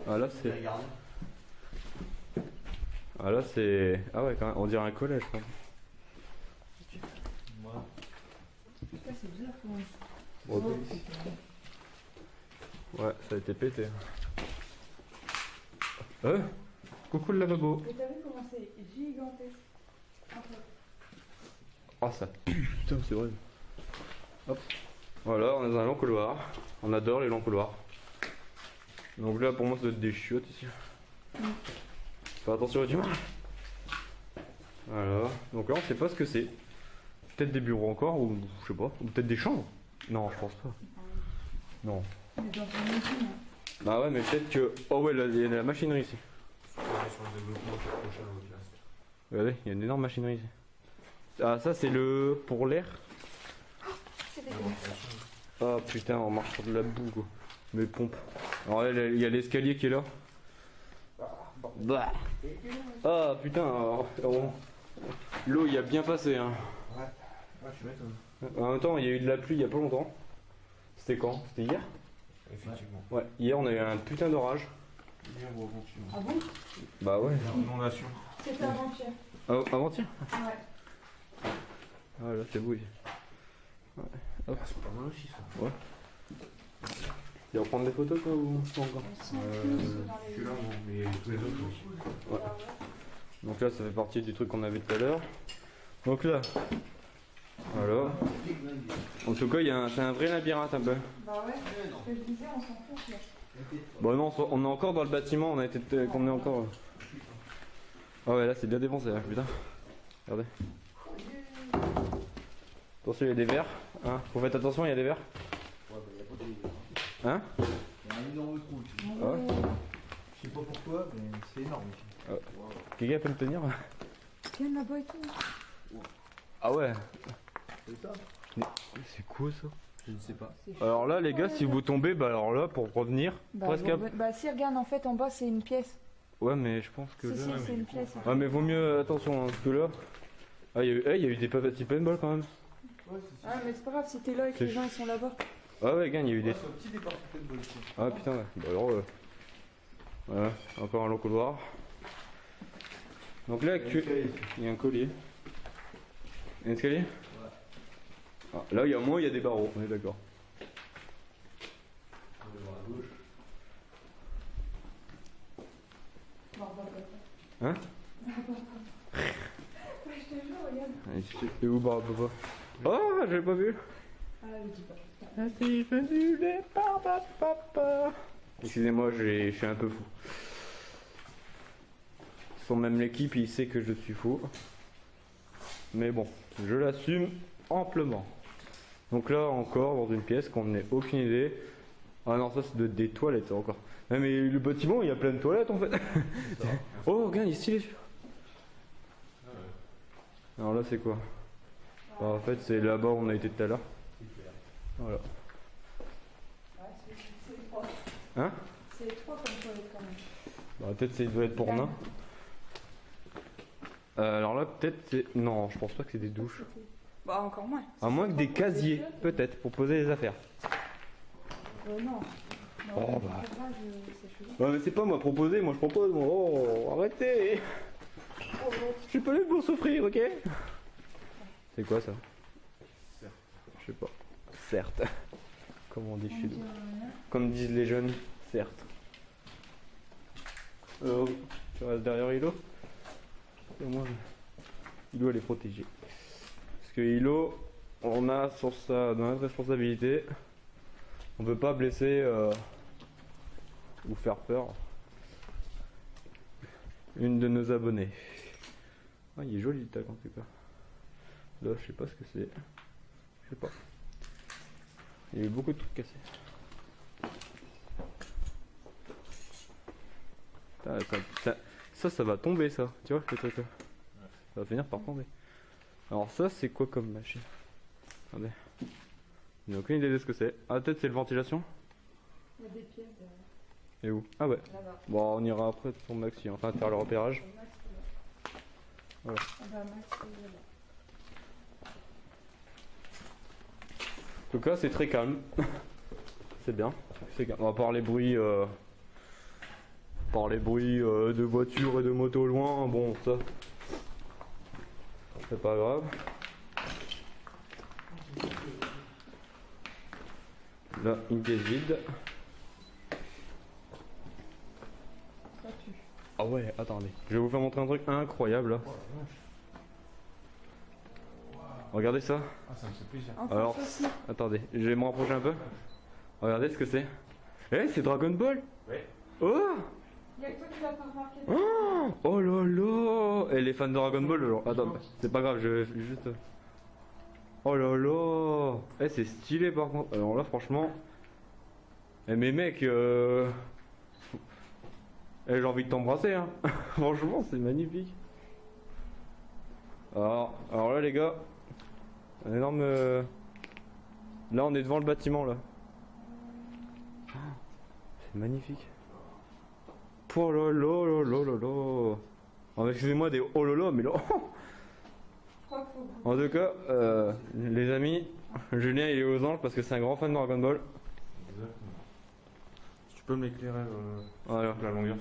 Là c'est, Regarde. là c'est, ah ouais quand même, on dirait un collège quoi. Voilà. Putain, c'est bizarre quand même. Bon, ouais, ça a été pété. Coucou le lavabo. Mais t'as vu comment c'est gigantesque? Oh ça pue, putain c'est vrai. Hop. Voilà, on est dans un long couloir. On adore les longs couloirs. Donc là pour moi ça doit être des chiottes ici. Fais attention aux humains. Voilà. Donc là on sait pas ce que c'est. Peut-être des bureaux encore ou je sais pas. Ou peut-être des chambres. Non je pense pas. Non. Mais dans une usine. Bah ouais mais peut-être que. Oh ouais là il y a de la machinerie ici. Sur le développement prochain à votre classe. Regardez, il y a une énorme machinerie ici. Ah ça c'est le. Pour l'air. C'est dégueulasse. Ah putain, on marche sur de la boue quoi. Mes pompes. Alors là, il y a l'escalier qui est là. Bah. Ah putain, l'eau il a bien passé hein. Ouais. Ah, je suis m'étonne. En même temps, il y a eu de la pluie il y a pas longtemps. C'était quand? C'était hier? Effectivement. Ouais, hier on a eu un putain d'orage. Hier ou avant-hier. Ah bon? Bah ouais. Inondation. C'était avant-hier. Avant-hier? Ouais. Ah là c'est beau ici. Ah, c'est pas mal aussi ça. Ouais. Tu vas prendre des photos toi ou pas encore? On sent plus dans Je suis les... là, moi, mais tous les autres aussi. Ouais. Donc là ça fait partie du truc qu'on avait tout à l'heure. Donc là. Voilà. En tout cas c'est un vrai labyrinthe un peu. Bah ouais, ce que je disais, on s'enfonce là. Bon non, on est encore dans le bâtiment, on a été qu'on est encore. Ah ouais là c'est bien défoncé là, putain. Regardez. Attention il y a des verres. Hein, faut faire attention, il y a des verres. Ouais, bah, y a pas de. Hein? Il y a un énorme trou ici. Ah ouais. Je sais pas pourquoi, mais c'est énorme ici. Quelqu'un peut me tenir? Tiens là-bas et tout. Ah ouais. C'est ça? C'est quoi ça? Je ne sais pas. Alors là les gars si vous tombez, bah alors là pour revenir, presque. Bah si, regarde, en fait, en bas, c'est une pièce. Ouais mais je pense que Si, là. si, c'est une pièce. Ouais mais vaut mieux attention hein, parce que là. Ah il y a eu des petits paintball quand même. Ouais, c'est Ah, mais c'est pas grave, si t'es là et que C'est les gens ils sont là-bas. Ah ouais gars il y a eu des. C'est un petit département de bol ici. Ah putain ouais. Bah alors voilà, encore un long couloir. Donc là il y a un collier. Un escalier? Ah, là il y a moins il y a des barreaux, on est d'accord. On va voir à gauche. Hein? Ouais, je te jure, regarde. Et où bah papa? Oh j'avais pas vu. Ah, je dis pas. Ah si venu les papa. Excusez-moi je suis un peu fou. Sans même l'équipe il sait que je suis fou. Mais bon, je l'assume amplement. Donc là encore dans une pièce qu'on n'ait aucune idée. Ah non ça c'est des toilettes encore. Ah, mais le bâtiment il y a plein de toilettes en fait. Oh regarde ici les yeux. Alors là c'est quoi? Bah, en fait c'est là-bas où on a été tout à l'heure. Voilà. Ouais, c'est étroit. Hein? C'est étroit comme toilette quand même. Bah peut-être ça doit être pour nains. Alors là peut-être c'est... Non je pense pas que c'est des douches. Bah, encore moins. À moins que des casiers peut-être pour poser les affaires. Non. Non, Oh, bah. c'est pas grave, c'est chelou. Ouais mais c'est pas moi proposer, moi je propose. Moi. Oh arrêtez. Oh, Je suis pas là pour souffrir, ok? C'est quoi ça? Je sais pas. Certes. Comme on dit chez nous. Comme disent les jeunes, certes. Tu restes derrière Hilo? Et moi, Hilo elle est protégée. Parce que Hilo, on a sur sa dans notre responsabilité, on peut pas blesser ou faire peur. Une de nos abonnés. Ah, il est joli le tag en tout cas. Là, je sais pas ce que c'est. Je sais pas. Il y a eu beaucoup de trucs cassés. Putain, ça va tomber ça. Tu vois le truc là. Ça va finir par tomber. Alors ça, c'est quoi comme machine? Attendez. Je n'ai aucune idée de ce que c'est. Ah, peut-être c'est le ventilation? Il y a des pièces derrière. Et où? Ah ouais. Là-bas. Bon, on ira après ton maxi, enfin faire le repérage. Voilà. Ah bah, Max, il est là. En tout cas, c'est très calme. C'est bien. C'est calme. À part les bruits, de voitures et de motos loin, bon, ça, c'est pas grave. Là, une pièce vide. Ça tue. Ah ouais, attendez. Je vais vous faire montrer un truc incroyable là. Regardez ça. Ah, ça me fait plaisir. En Alors, face aussi. attendez, je vais me rapprocher un peu. Regardez ce que c'est. Eh, c'est Dragon Ball. Ouais. Oh, Il y a que toi qui l'as pas remarqué. oh là là. Et les fans de Dragon Ball, alors, attends, c'est pas grave, je vais juste... Oh là là. Eh, c'est stylé par contre. Alors là, franchement... Eh mais mec, eh, j'ai envie de t'embrasser, hein. Franchement, c'est magnifique. Alors là, les gars, un énorme... Là, on est devant le bâtiment, là. C'est magnifique. Oh là là là là là là. Oh, excusez-moi des oh là là, mais là... Je crois qu'il faut. En tout cas, les amis, Julien il est aux anges parce que c'est un grand fan de Dragon Ball. Exactement. Si tu peux m'éclairer Voilà. la longueur.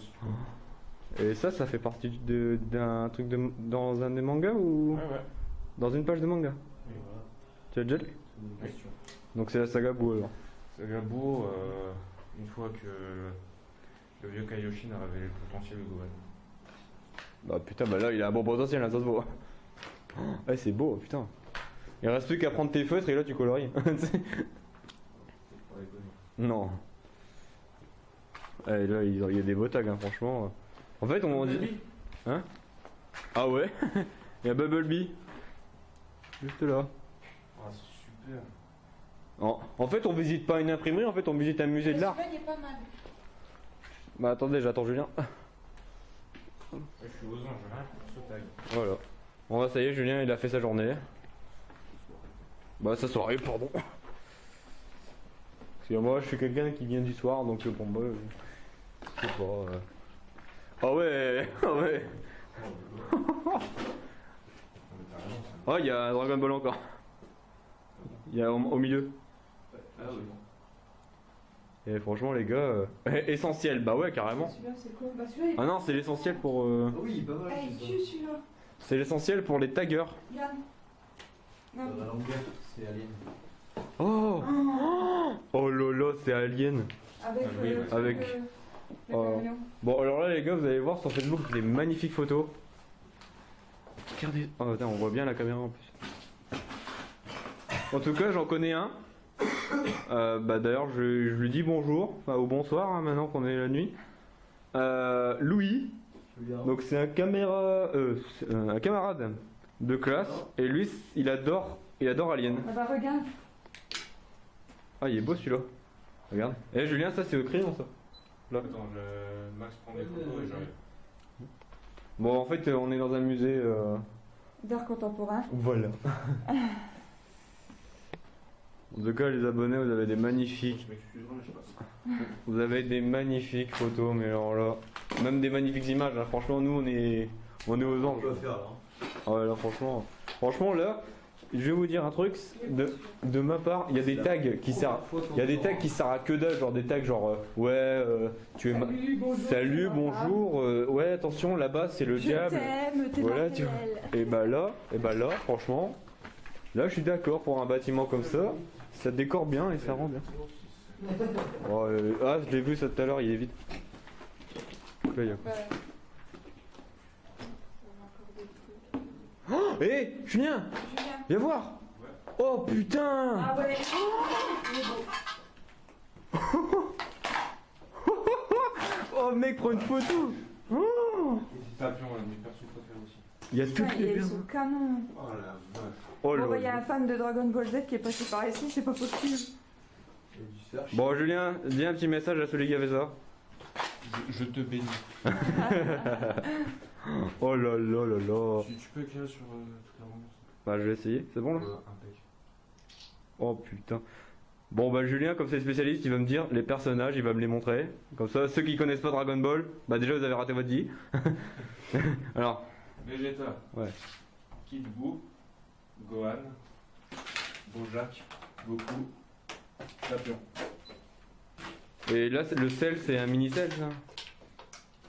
Et ça fait partie d'un truc dans un des mangas ou Ouais, ouais. dans une page de manga? Et voilà. Tu as déjà lu? C'est une question. Donc c'est la saga Boo alors. Sagabo, une fois que le vieux Kaioshin a révélé le potentiel de Gohan. Bah putain, bah là il a un bon potentiel, là, ça se voit. Ouais, c'est beau, putain. Il reste plus qu'à prendre tes feutres et là tu colories. C'est pas déconner. Non. Eh, là il y a des beaux tags, hein, franchement. En fait, on dit. Hein? Ah ouais? Il y a Bumblebee. Juste là. Ah, c'est super. En fait, on visite pas une imprimerie, en fait, on visite un musée de l'art. Celui-là, il est pas mal. Bah attendez, j'attends Julien. Ouais, je suis aux anges, rien pour ce tag. Voilà. Bon bah ça y est, Julien il a fait sa journée. Bah sa soirée, pardon. Parce que moi je suis quelqu'un qui vient du soir, donc pour moi, je sais pas. Ah ouais, ah ouais. Oh, il y a un Dragon Ball encore. Il y a au milieu. Ah oui. Et franchement les gars, essentiel, bah ouais carrément. Celui-là, c'est quoi? Bah, celui-là, il est Ah non, c'est l'essentiel pour... Ah oui, pas mal. Ah, il c'est tue celui-là. C'est l'essentiel pour les taggers. Regarde. ça. Non. La longueur, c'est Alien. Oh, oh là là, c'est Alien. Avec. Oui, le truc, avec- le Oh. camion. Bon alors là les gars, vous allez voir sur Facebook des magnifiques photos. Regardez, oh putain, on voit bien la caméra en plus. En tout cas, j'en connais un. Bah d'ailleurs, je lui dis bonjour, enfin ou bonsoir hein, maintenant qu'on est la nuit. Louis. Donc c'est un c'est un camarade de classe et lui il adore Alien. Ah bah, regarde. Ah il est beau celui-là. Regarde. Eh Julien, ça c'est au crayon ça. Là. Attends, Max prend des photos et j'arrive. Bon en fait on est dans un musée. D'art contemporain. Voilà. En tout cas les abonnés, vous avez des magnifiques. Je m'excuserai, mais je passe. Vous avez des magnifiques photos, mais alors là, même des magnifiques images. Hein. Franchement, nous on est aux anges. On peut faire là. Ah ouais, là, franchement là, je vais vous dire un truc. De ma part, il y a des tags qui servent. Il y a des tags qui servent à que dalle, genre des tags genre tu es Salut, bonjour. salut, ça va? bonjour, ouais attention là-bas c'est le Je diable. t'aime, t'es Voilà, ma tu vois. belle. Et bah là, franchement, là je suis d'accord pour un bâtiment comme ça. Ça décore bien et ça rend bien. Oh, ah, je l'ai vu ça tout à l'heure, il est vide. Là, il y a quoi? Ouais. Oh, hé, Julien, Julien. viens voir. Oh putain. Ah ouais. Il est beau. Oh mec, prends une photo. Oh, Et c'est Tapion, mes persos préférés aussi. il y a toutes les Ils personnes. sont canons. Oh la vache. Oh Bon, là il y a là. un fan de Dragon Ball Z qui est passé par ici, c'est pas possible. Il y a du search. Bon Julien, dis un petit message à celui qui avait ça. Je te bénis. Oh là là là là. Tu peux éclairer sur toute la romance. Bah je vais essayer, c'est bon là? Impec. Oh putain. Bon bah Julien, comme c'est le spécialiste, il va me dire les personnages, il va me les montrer. Comme ça, ceux qui connaissent pas Dragon Ball, bah déjà vous avez raté votre vie. Alors, Vegeta. Ouais. Kid Buu. Gohan. Bojack. Goku. Tapion. et là le sel c'est un mini sel ça?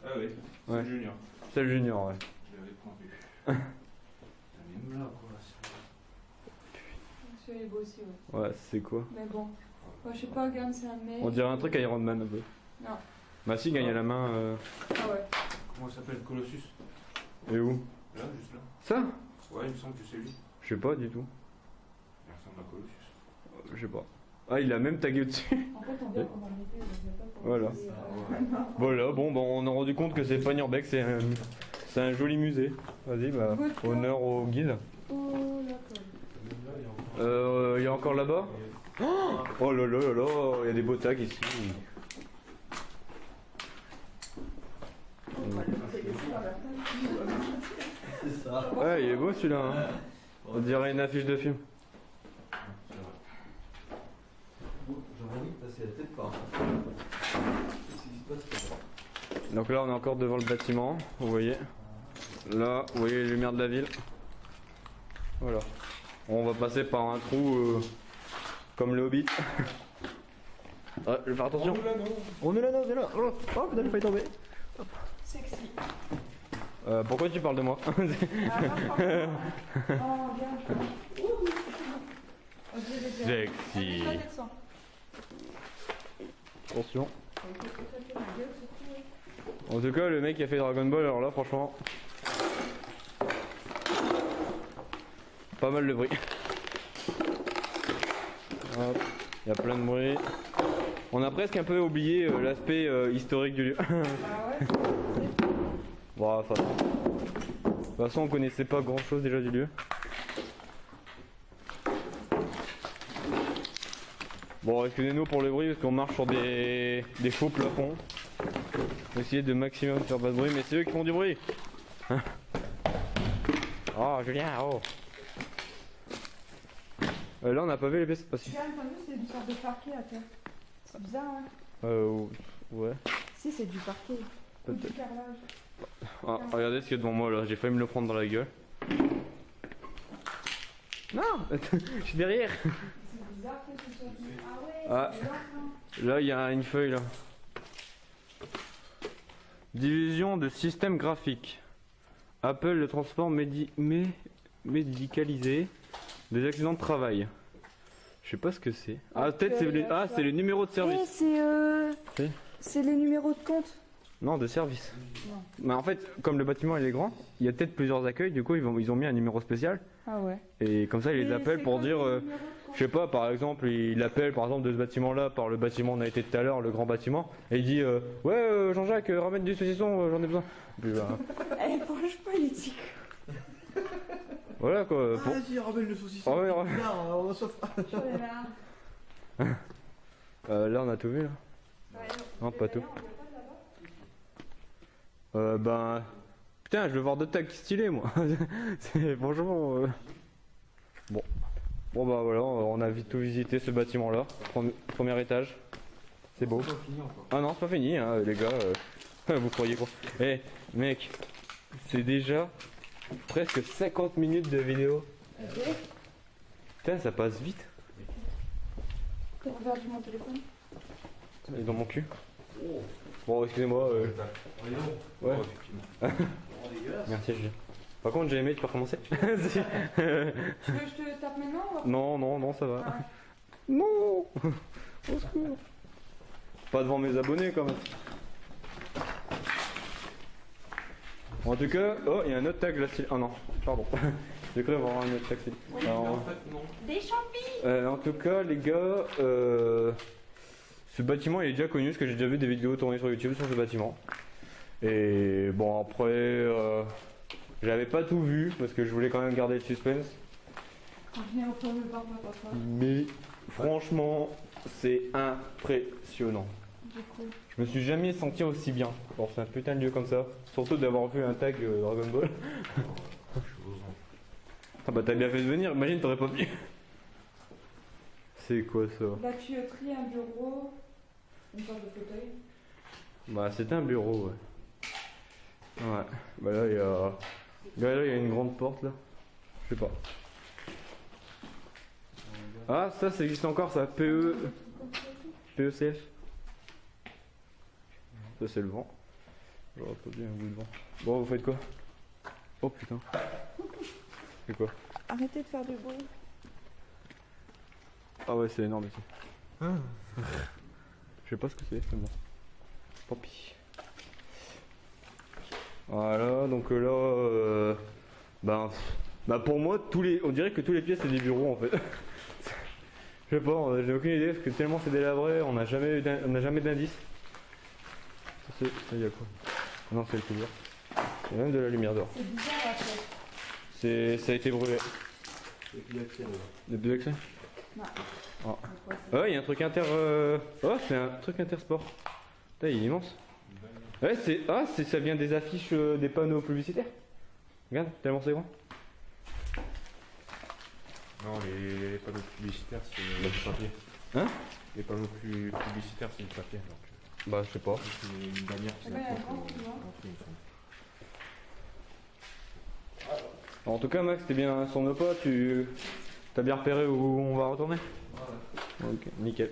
Ah oui, c'est Ouais. Junior. Sel junior ouais. Je l'avais pointu. T'as mis là quoi. Celui-là est beau aussi, ouais. Ouais, c'est quoi? Mais bon. Moi, je sais pas, regarde, c'est un mec. On dirait un truc Iron Man un peu. Non. Bah si, gagne à la main. Ah ouais. Comment ça s'appelle? Colossus. Et où? Là, juste là. Ça? Ouais, il me semble que c'est lui. Je sais pas du tout. Il ressemble à Colossus. Je sais pas. Ah, il a même tagué au-dessus. En fait, on vient qu'on en était, je sais pas comment Voilà. c'est, Voilà, bon, bah, on a rendu compte que c'est pas Nurbeck, c'est un joli musée. Vas-y, bah, honneur au guide. Oh, la colle. Il y a encore là-bas? Oh là là là là, il y a des beaux tags ici. C'est ça. Ouais, il est beau celui-là. Hein. On dirait une affiche de film. C'est vrai. J'aurais envie de passer la tête par. Qu'est-ce qui se passe là? Donc là, on est encore devant le bâtiment, vous voyez. Là, vous voyez les lumières de la ville. Voilà. On va passer par un trou comme le Hobbit. Ah, je vais faire attention. On est là, on est là. Oh, vous n'allez pas y tomber. Sexy. Pourquoi tu parles de moi? Ah, oh, regarde. On dirait des bières. Sexy. Ah, descends. Attention. En tout cas, le mec qui a fait Dragon Ball, alors là, franchement, pas mal de bruit. Hop, il y a plein de bruit. On a presque un peu oublié l'aspect historique du lieu. Ah ouais. Bon, enfin, de toute façon, on connaissait pas grand chose déjà du lieu. Bon, excusez-nous pour le bruit parce qu'on marche sur des faux plafonds. On va essayer de maximum faire pas de bruit, mais c'est eux qui font du bruit. Oh, Julien, oh. Là, on n'a pas vu les pièces passées. Regarde, t'as vu, c'est une sorte de parquet à terre. C'est bizarre, hein. Ouais. Si, c'est du parquet. Ou du Peut-être. carrelage. Ah, regardez ce qu'il y a devant moi là, j'ai failli me le prendre dans la gueule. Non, je suis derrière. C'est bizarre que ce soit. Ah ouais, Ah. c'est bizarre, hein. Là, il y a une feuille là. Division de système graphique. Appelle le transport médicalisé des accidents de travail. Je sais pas ce que c'est. Ah, peut-être c'est les numéros de Eh, service. Si. c'est les numéros de compte. Non, de service. Non. Mais en fait, comme le bâtiment il est grand, il y a peut-être plusieurs accueils, du coup ils ont mis un numéro spécial. Ah ouais. Et comme ça, ils les Et appellent c'est pour quoi dire, le numéro de compte? je sais pas, par exemple, il appelle par exemple de ce bâtiment-là par le bâtiment où on a été tout à l'heure, le grand bâtiment, et il dit, ouais, Jean-Jacques, ramène du saucisson, j'en ai besoin. Puis, bah, Eh, franchement, il est tic. voilà quoi. Ah, vas-y, ramène le saucisson. Ah ouais, ouais. Putain, on va s'en J'en ai marre. Là, on a tout vu là. Non, pas tout. Ben, putain, je veux voir d'autres tags stylés moi. C'est franchement. Bon bah voilà, on a vite tout visité ce bâtiment-là, premier étage. C'est beau. C'est pas fini encore. Ah non, c'est pas fini, hein, les gars. Vous croyez quoi? Eh, mec, c'est déjà presque 50 minutes de vidéo. Ok. Putain, ça passe vite. T'as perdu mon téléphone? Il est dans mon cul. Bon, excusez-moi. Ouais. Merci, Julien. Par contre, j'ai aimé, tu peux recommencer? Tu veux que je te tape maintenant ou... Non, ça va. Ah. Non. Au secours. Pas devant mes abonnés quand même. En tout cas, oh, il y a un autre tag là. Oh non, pardon. J'ai cru avoir un autre tag. Alors, En fait, non. Des champignons. en tout cas, les gars, ce bâtiment il est déjà connu parce que j'ai déjà vu des vidéos tournées sur YouTube sur ce bâtiment. Et bon après j'avais pas tout vu parce que je voulais quand même garder le suspense. On vient au fameux bar de papa. Mais franchement c'est impressionnant. Du coup, Je me suis jamais senti aussi bien. Bon, c'est un putain de lieu comme ça. Surtout d'avoir vu un tag Dragon Ball. Ah bah t'as bien fait de venir, imagine t'aurais pas pu. C'est quoi ça? la tuyauterie, un bureau, une sorte de fauteuil. Bah c'était un bureau ouais. Ouais. Bah là il y a. Là il y a une grande porte là. Je sais pas. Ah ça existe encore ça. PECF. Ça c'est le vent. J'aurais pas dit un bout de vent. Bon vous faites quoi? Oh putain. C'est quoi? Arrêtez de faire du bruit. Ah ouais c'est énorme ici. Je sais pas ce que c'est mais bon. Tant pis. Voilà donc là bah pour moi on dirait que tous les pièces c'est des bureaux en fait. Je sais pas, j'ai aucune idée parce que tellement c'est délabré, on n'a jamais d'indice. Ça y a quoi? Non c'est le couloir. Il y a même de la lumière dehors. C'est bizarre la tête. Ça a été brûlé. Il y a plus d'accès? Non. Ah. C'est quoi, ça? Ouais, il y a un truc Oh, c'est un truc intersport. Putain, il est immense. Ouais, ça vient des affiches, des panneaux publicitaires. Regarde, tellement c'est grand. Non, les panneaux publicitaires, c'est du papier. Hein? Les panneaux publicitaires, c'est du papier. Donc, Bah, je sais pas. c'est une bannière qui Eh ben, il y a un grand couloir. En tout cas, Max, t'es bien sur nos pas, t'as bien repéré où on va retourner? Ouais. Ok, nickel.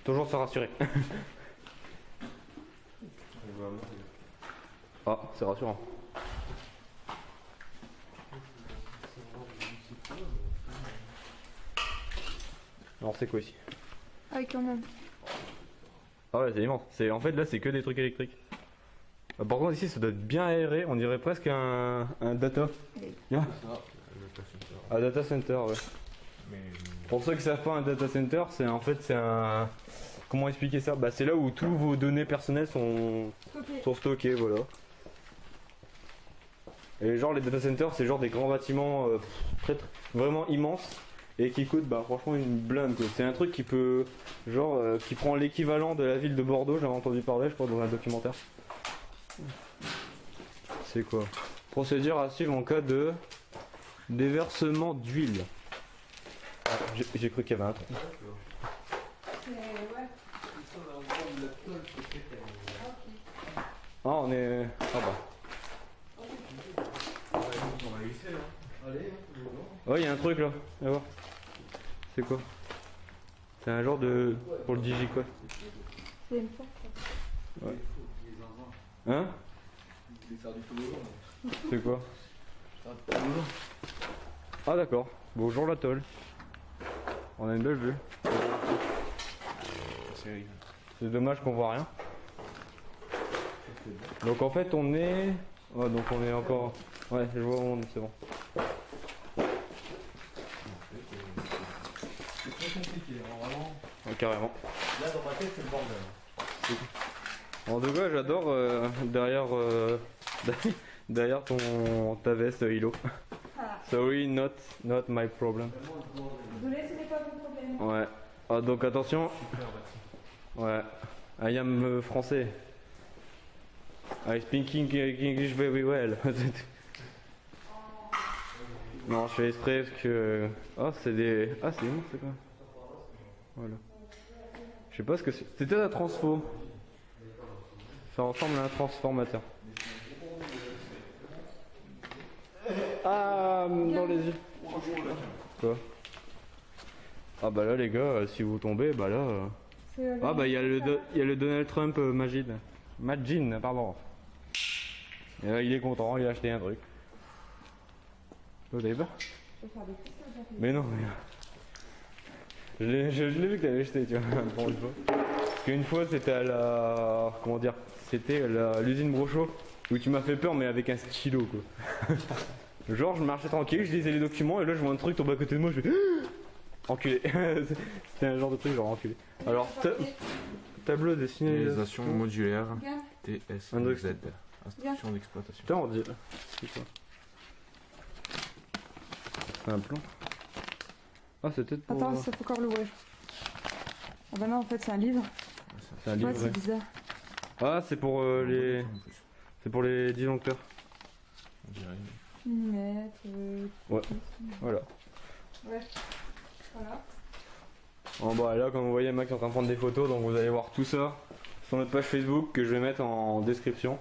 Toujours se rassurer. Ah, c'est rassurant. Alors c'est quoi ici? Ah, quand même. Ah ouais c'est immense. En fait là c'est que des trucs électriques. Par contre ici ça doit être bien aéré, on dirait presque un data. Yeah. Un data center ouais. Mais Pour ceux qui savent pas un data center c'est un... Comment expliquer ça? Bah c'est là où tous vos données personnelles sont stockées voilà. Et genre les data centers c'est genre des grands bâtiments vraiment immenses. Et qui coûte franchement une blinde quoi. C'est un truc qui peut qui prend l'équivalent de la ville de Bordeaux, j'avais entendu parler je crois dans un documentaire. C'est quoi? Procédure à suivre en cas de déversement d'huile. Ah, j'ai cru qu'il y avait un truc. Ah on est. Ah bah. Oh il y a un truc là, viens voir. C'est quoi? C'est un genre de... pour le digiquest. C'est une porte. Ouais. Hein? C'est quoi? Ah d'accord. Bonjour la tôle. On a une belle vue. C'est dommage qu'on voit rien. Donc en fait on est... Ouais donc on est encore... Ouais je vois où on est, c'est bon. Ouais, carrément. Là dans ma tête c'est le bordel. En tout cas j'adore derrière ta veste Hilo. Ah. Sorry not my problem. Désolé, ce n'est pas mon problème. Ouais. Ah donc attention. Ouais. I am français. I speak English very well. Non, je fais exprès parce que... Ah, c'est des... Ah, c'est immense, c'est quoi? Voilà. Je sais pas ce que c'est. C'était un transfo. Ça ressemble à un transformateur. Ah, dans les yeux. Quoi? Ah bah là les gars, si vous tombez, bah là... Ah bah il y a le Donald Trump Magin, pardon. Et là il est content, il a acheté un truc. Vous avez peur? Mais non, mais... Je l'ai vu que t'avais acheté, tu vois, pour une fois. Parce qu'une fois c'était à la... Comment dire? C'était à l'usine Brochot, où tu m'as fait peur mais avec un stylo quoi. Genre je marchais tranquille, je lisais les documents et là je vois un truc tomber à côté de moi, je fais... Enculé. C'était un genre de truc genre enculé. Alors, tableau des Signalisation signalisations. modulaire Regarde. TSZ. Instruction d'exploitation. Putain, on dit. C'est quoi? C'est un plan. Ah, c'est peut-être pour. Attends, ça faut encore l'ouvrir. Ah bah non, en fait, c'est un livre. C'est un Ouais, livre. c'est Ouais. bizarre. Ah, c'est pour les. C'est pour les disjoncteurs. On dirait. Millimètres. Ouais. Voilà. Ouais. Voilà. Bon, bah là, comme vous voyez, Max est en train de prendre des photos, donc vous allez voir tout ça sur notre page Facebook que je vais mettre en description.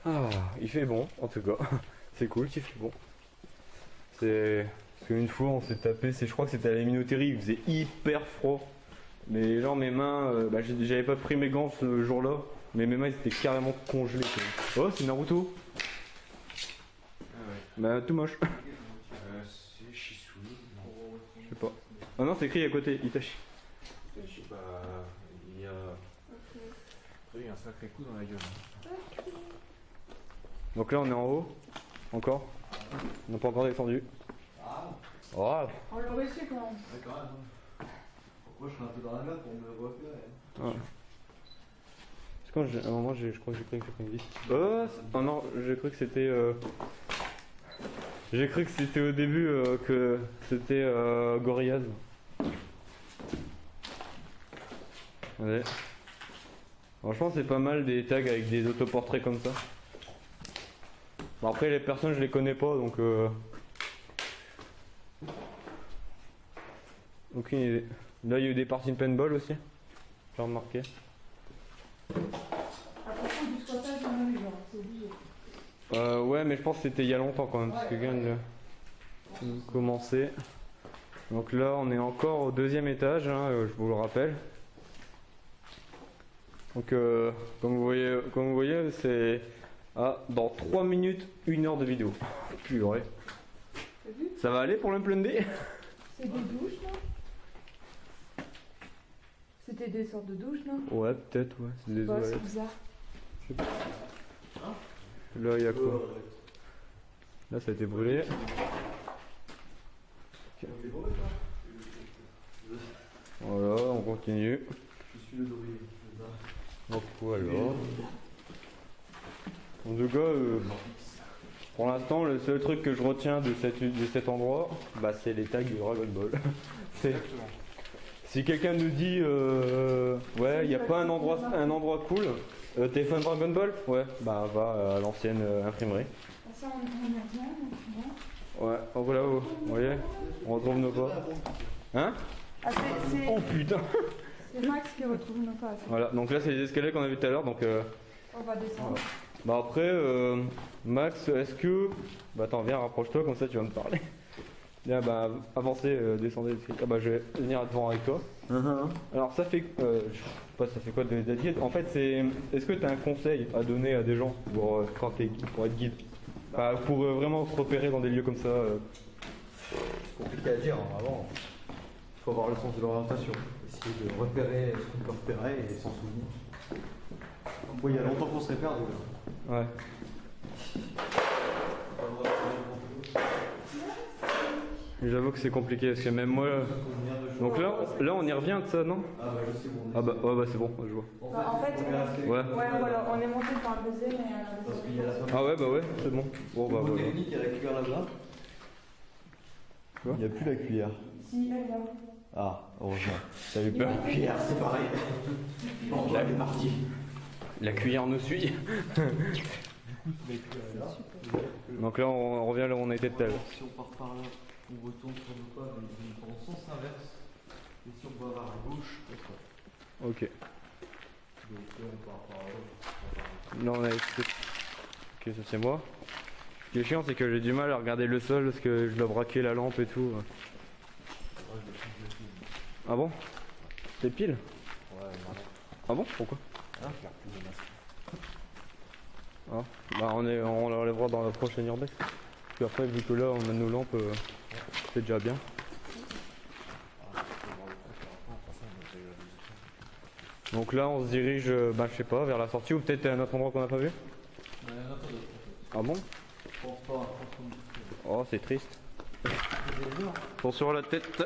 Ah, il fait bon, en tout cas. C'est cool qu'il fait bon. C'est. Parce qu'une fois, on s'est tapé, je crois que c'était à la minoterie, il faisait hyper froid. Mais genre, mes mains, j'avais pas pris mes gants ce jour-là, mais mes mains ils étaient carrément congelées. Quoi. Oh, c'est Naruto! Bah, tout moche. C'est Shisui. Non. Je sais pas. Ah non, c'est écrit à côté, Itachi. Je sais pas. Il y a. Après, il y a un sacré coup dans la gueule. Donc là, on est en haut. Encore. On n'a pas encore descendu. Oh, On l'a réussi quand même. Ouais, quand même. Pourquoi je serais un peu dans la merde pour me repérer? ah. Parce que à un moment, je crois que j'ai cru que c'était une vie. Oh non, j'ai cru que c'était. J'ai cru que c'était au début que c'était Gorillaz. Ouais. Franchement, c'est pas mal des tags avec des autoportraits comme ça. Bon, après, les personnes, je les connais pas donc. Aucune idée. Là, il y a eu des parties de paintball aussi. J'ai remarqué. Attention du squattage dans la rue, genre, c'est obligé. Ouais, mais je pense que c'était il y a longtemps quand même, parce que quelqu'un l'a commencé. Donc là, on est encore au deuxième étage, hein, je vous le rappelle. Donc, comme vous voyez, c'est dans 3 minutes, 1 heure de vidéo. Purée. T'as vu? Ça va aller pour le plein D? C'est des douches, non? C'était des sortes de douches, non? Ouais, peut-être, ouais. C'est des Ouais, c'est toilettes. bizarre. Là, il y a quoi? Là, ça a été brûlé. Voilà, on continue. Je suis le doré. Donc voilà. En tout cas, pour l'instant, le seul truc que je retiens de cet endroit, bah, c'est les tags de Dragon Ball. C'est- Si quelqu'un nous dit, ouais, il n'y a pas un endroit cool, t'es fan de Dragon Ball? Ouais, bah va à l'ancienne imprimerie. Ah, ça, on y revient, maintenant. Ouais, oh, voilà, vous voyez, on retrouve nos pas. Hein? Ah, Oh putain! c'est Max qui retrouve nos pas. Voilà, donc là c'est les escaliers qu'on a vu tout à l'heure, donc On va descendre. bah après, Max, est-ce que... Bah attends, viens, rapproche-toi, comme ça tu vas me parler. Viens, bah avancez, descendez. Ah bah je vais venir devant avec toi. Alors ça fait... je sais pas, ça fait quoi d'être guide? En fait, c'est... Est-ce que tu as un conseil à donner à des gens pour, quand t'es guide, pour être guide? Enfin, pour vraiment se repérer dans des lieux comme ça C'est compliqué à dire hein, avant. Il faut avoir le sens de l'orientation. Essayer de repérer ce qu'on peut repérer et s'en souvenir. Bon, il y a longtemps qu'on serait perdu. Ouais. J'avoue que c'est compliqué parce que même moi. Donc là on y revient de ça, non? Ah bah je sais bon. Ah bah ouais, bah c'est bon, je vois. Bah, en fait, Ouais. ouais, voilà, on est monté par le deuxième et Parce qu'il y a la Ah ouais, bah ouais, c'est bon. Bon bah voilà. technique, il y a la cuillère là-bas. Quoi? Il n'y a plus la cuillère. Si, elle vient. Ah, heureusement. T'as eu peur? La cuillère, c'est pareil. Bon, là, elle est partie. La cuillère nous suit. Donc là on revient là où on était tout à l'heure. Si on part par là, on retourne sur nos pas, mais dans le sens inverse. Et si on va vers la gauche, c'est ça. Ok. Donc là, on part par là. Là on a Ok, ça c'est moi. Ce qui est chiant c'est que j'ai du mal à regarder le sol parce que je dois braquer la lampe et tout. Ah bon? C'est pile? Ouais, Ah bon? Pourquoi? hein. Ah, bah on l'enlèvera dans la prochaine urbex. Puis après, vu que là on a nos lampes, c'est déjà bien. Donc là on se dirige, bah je sais pas, vers la sortie ou peut-être à un autre endroit qu'on n'a pas vu. Ah bon? Oh, c'est triste. Attention à la tête.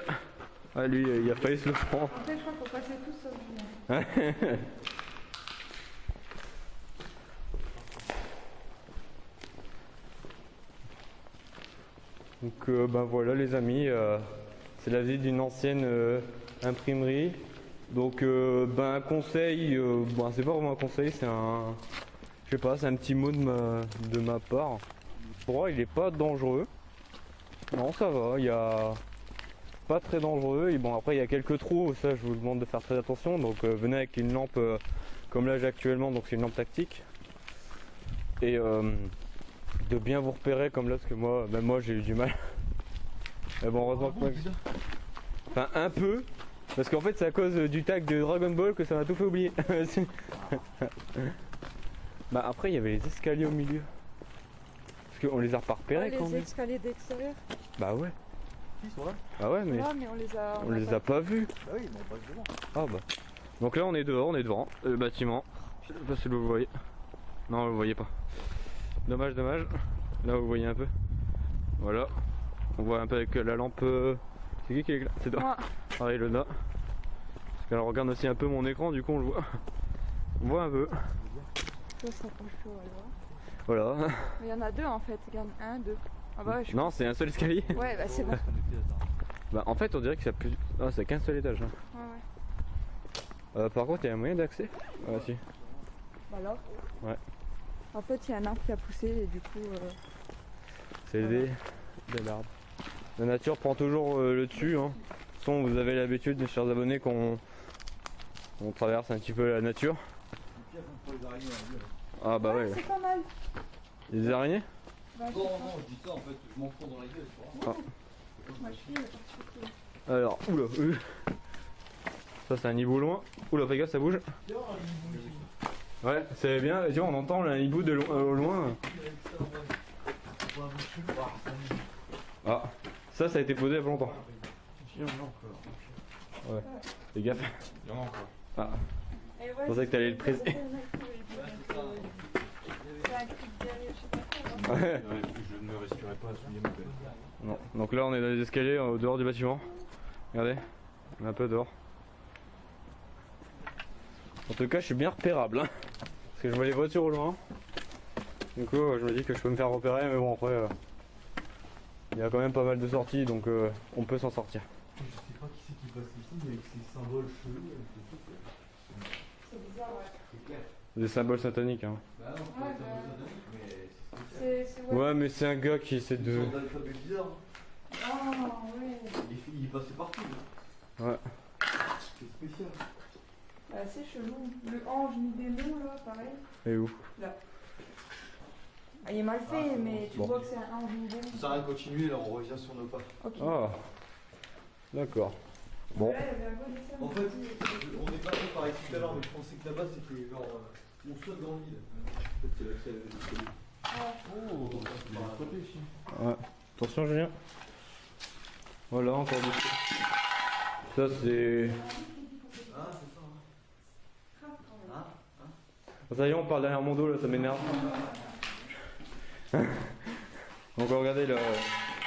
Ah, lui, il a failli se le prendre. En fait, je crois qu'il faut passer tous sauf Julien. Donc ben voilà les amis, c'est la vie d'une ancienne imprimerie. Donc ben un conseil, bon, c'est pas vraiment un conseil, c'est un, je sais pas, c'est un petit mot de ma part. Pour moi il est pas dangereux. Non ça va, il y a pas très dangereux. Et bon après il y a quelques trous, ça je vous demande de faire très attention. Donc venez avec une lampe comme là j'ai actuellement, donc c'est une lampe tactique. Et de bien vous repérer comme là parce que moi, même moi j'ai eu du mal. Mais bon heureusement que moi... Enfin un peu. Parce qu'en fait c'est à cause du tag de Dragon Ball que ça m'a tout fait oublier. Bah après il y avait les escaliers au milieu. Parce qu'on les a pas repérés quand Les même. escaliers d'extérieur. Bah ouais. Ils sont là. Bah ouais mais Là, mais on les a pas vus. Bah oui, mais pas devant. Ah bah. Donc là on est dehors, on est devant le bâtiment. Je sais pas si vous le voyez. Non vous le voyez pas. Dommage, dommage. Là vous voyez un peu. Voilà. On voit un peu avec la lampe. C'est qui est là? C'est toi. Moi. Ah il est là. Parce qu'elle regarde aussi un peu mon écran, du coup on le voit. On voit un peu. Ça sera pas chaud alors. Voilà. Mais il y en a deux en fait. Regarde, un, deux. Ah bah ouais, je... Non c'est un seul escalier. Ouais, bah c'est bon. Bah en fait on dirait que ça plus. Ah c'est qu'un seul étage là. Ouais, ouais. Par contre il y a un moyen d'accès. Ah si. Bah alors. Ouais. En fait, il y a un arbre qui a poussé et du coup. C'est des arbres. La nature prend toujours le dessus. Hein. De toute façon, vous avez l'habitude, mes chers abonnés, qu'on traverse un petit peu la nature. Ah bah ouais. C'est pas mal. Les araignées? Bah, Non, non, je dis ça en fait, je m'en prends dans la gueule, c'est pas grave. Moi, je suis partie. Alors, oula. Ça c'est un hibou loin. Oula, fais gaffe, ça bouge. Ouais, c'est bien. Tu vois, on entend un hibou de au loin. Ah, ça a été posé il y a pas longtemps. Ouais, fais gaffe. Il y en a encore. Ah, je pensais que t'allais le préciser. Ouais. Je ne respirais pas à souiller mon père. Non. Donc là on est dans les escaliers au dehors du bâtiment. Regardez, on est un peu dehors. En tout cas je suis bien repérable hein, parce que je vois les voitures au loin. Du coup je me dis que je peux me faire repérer mais bon après il y a quand même pas mal de sorties donc on peut s'en sortir. Je sais pas qui c'est qui passe ici avec ces symboles chelous. C'est bizarre, ouais. C'est clair. Des symboles sataniques hein. Bah non, Ouais, c'est bah, pas satanique, mais c'est Ouais mais c'est un gars qui essaie de... une sorte d'alphabet bizarre. Ah, ouais. Il passait partout. Là. Ouais. C'est spécial. Bah, c'est chelou. Le ange mis des mots là, pareil. Et où? Là. Ah, il est mal fait, Ah, mais tu bon. vois que c'est un ange mis des mots. Ça sert à rien de continuer, là on revient sur nos pas. Ok. Ah, d'accord. Bon. Là, il y avait un beau dessin. En fait, on est pas fait pareil tout à l'heure, mais je pensais que là-bas c'était genre. On saute dans le vide. En fait, c'est l'accès à l'escalier. Oh, c'est pas côté ici. Ouais. Attention Julien. Voilà encore du... Ça c'est... Ah, c'est ça. Hein. Ça y est, on parle derrière mon dos là, ça m'énerve. Donc regardez là,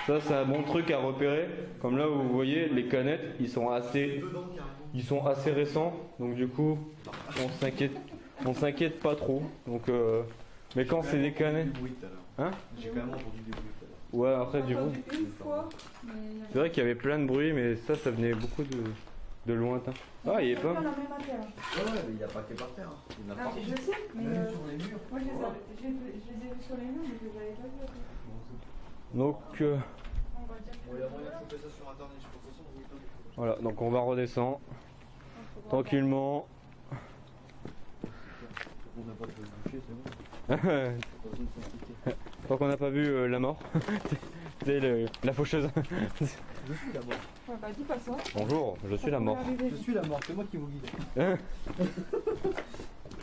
ça c'est un bon truc à repérer. Comme là vous voyez, les canettes, ils sont assez récents. Donc du coup, on s'inquiète pas trop. Donc, mais quand c'est des canettes, Du bruit tout à l'heure. hein? J'ai quand même entendu du bruit tout à l'heure. Ouais, après du coup. Une fois, mais... C'est vrai qu'il y avait plein de bruit, mais ça venait beaucoup de lointain. Ah, il est pas. la même à terre. Ouais, mais il n'y a pas que par terre. Hein. Il y en a Ah, partout. je sais, mais Même sur les murs. moi je les ai vus sur les murs, mais je les avais pas vus. Donc On va dire Bon, il y a moyen de choper ça sur internet, je pense que ça, on vous le voilà, donc on va redescendre tranquillement. On n'a pas de boucher, c'est bon. Pas besoin de s'inquiéter. Tant qu'on n'a pas vu la mort. C'est la faucheuse. Je suis la mort. Ouais, bah dis pas ça. Bonjour, je suis la mort. Je suis la mort, c'est moi qui vous guide.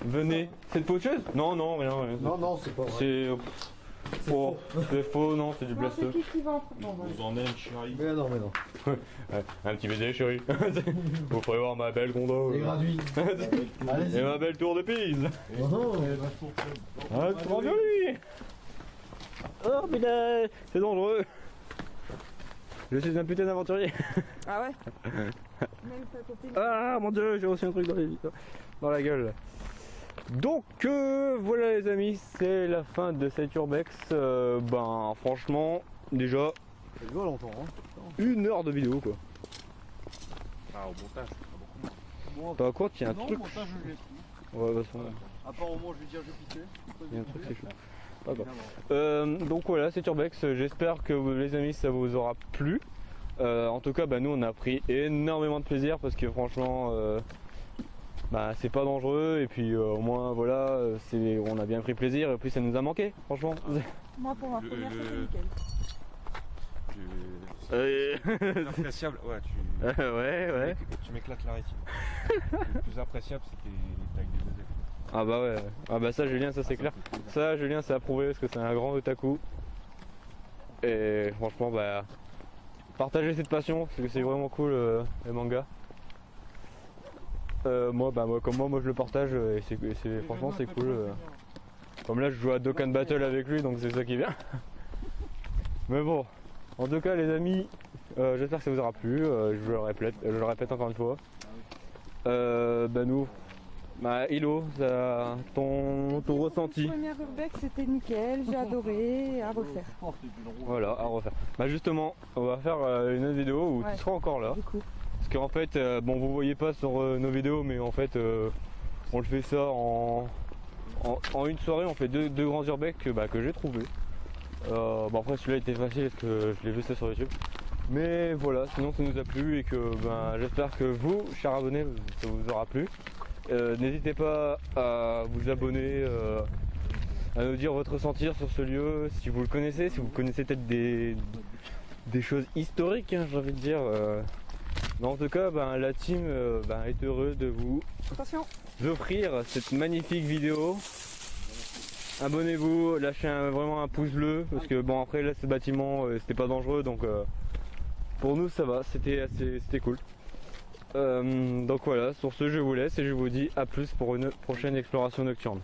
Venez. C'est une faucheuse? Non, non, rien. rien. Non, non, c'est pas vrai. C'est. Oh, c'est faux, non, c'est du Non, blasteux. c'est qui va en prendre? Bon, Vous en êtes, chérie. Mais non, mais non. Un petit baiser chérie. Vous pourrez voir ma belle condo. C'est gratuit. Et ma belle tour de pise. Oh, Ah, trop joli. Oh putain, c'est dangereux. Je suis un putain d'aventurier. Ah ouais. Même ta copine. Ah mon dieu, j'ai reçu un truc dans la gueule. Donc voilà les amis, c'est la fin de cette urbex. Ben franchement, déjà ça doit longtemps, hein. 1 heure de vidéo quoi. Ah, au montage, c'est pas beaucoup. Bon, Par contre, il y a un non, truc. moi, ça, je l'ai plus. Ouais, de toute façon, À part au moment où je vais dire je piquais. il y a un truc, c'est chaud. Pas grave. Donc voilà, c'est Urbex. J'espère que les amis ça vous aura plu. En tout cas, bah, nous on a pris énormément de plaisir parce que franchement, bah, c'est pas dangereux et puis au moins voilà, on a bien pris plaisir et puis ça nous a manqué, franchement. Moi pour ma première c'était nickel. C'est appréciable, ouais, ouais. tu m'éclates la rétine. Le plus appréciable, c'était les tailles des deuxièmes. Ah bah ouais. Ah bah ça Julien, ça c'est clair. Ça Julien, c'est approuvé parce que c'est un grand otaku. Et franchement, bah partagez cette passion parce que c'est vraiment cool les mangas. Moi je le partage et franchement c'est cool. Comme là je joue à Dokkan Battle avec lui donc c'est ça qui est bien. Mais bon, en tout cas les amis, j'espère que ça vous aura plu. Je le répète encore une fois. Bah nous, bah Hilo, ton ressenti. La première urbex c'était nickel, j'ai adoré, à refaire. Voilà, à refaire. Bah justement, on va faire une autre vidéo où tu seras encore là. Du coup. Parce qu'en fait, bon vous voyez pas sur nos vidéos, mais en fait on le fait ça en une soirée, on fait deux grands urbex que j'ai trouvé. Bon après celui-là était facile parce que je l'ai vu ça sur YouTube. Mais voilà, sinon ça nous a plu et que j'espère que vous, chers abonnés, ça vous aura plu. N'hésitez pas à vous abonner, à nous dire votre ressenti sur ce lieu, si vous le connaissez, si vous connaissez peut-être des choses historiques, hein, j'ai envie de dire. Mais en tout cas, la team est heureuse de vous offrir cette magnifique vidéo. Abonnez-vous, lâchez vraiment un pouce bleu parce que bon après là ce bâtiment c'était pas dangereux donc pour nous ça va, c'était cool. Donc voilà, sur ce je vous laisse et je vous dis à plus pour une prochaine exploration nocturne.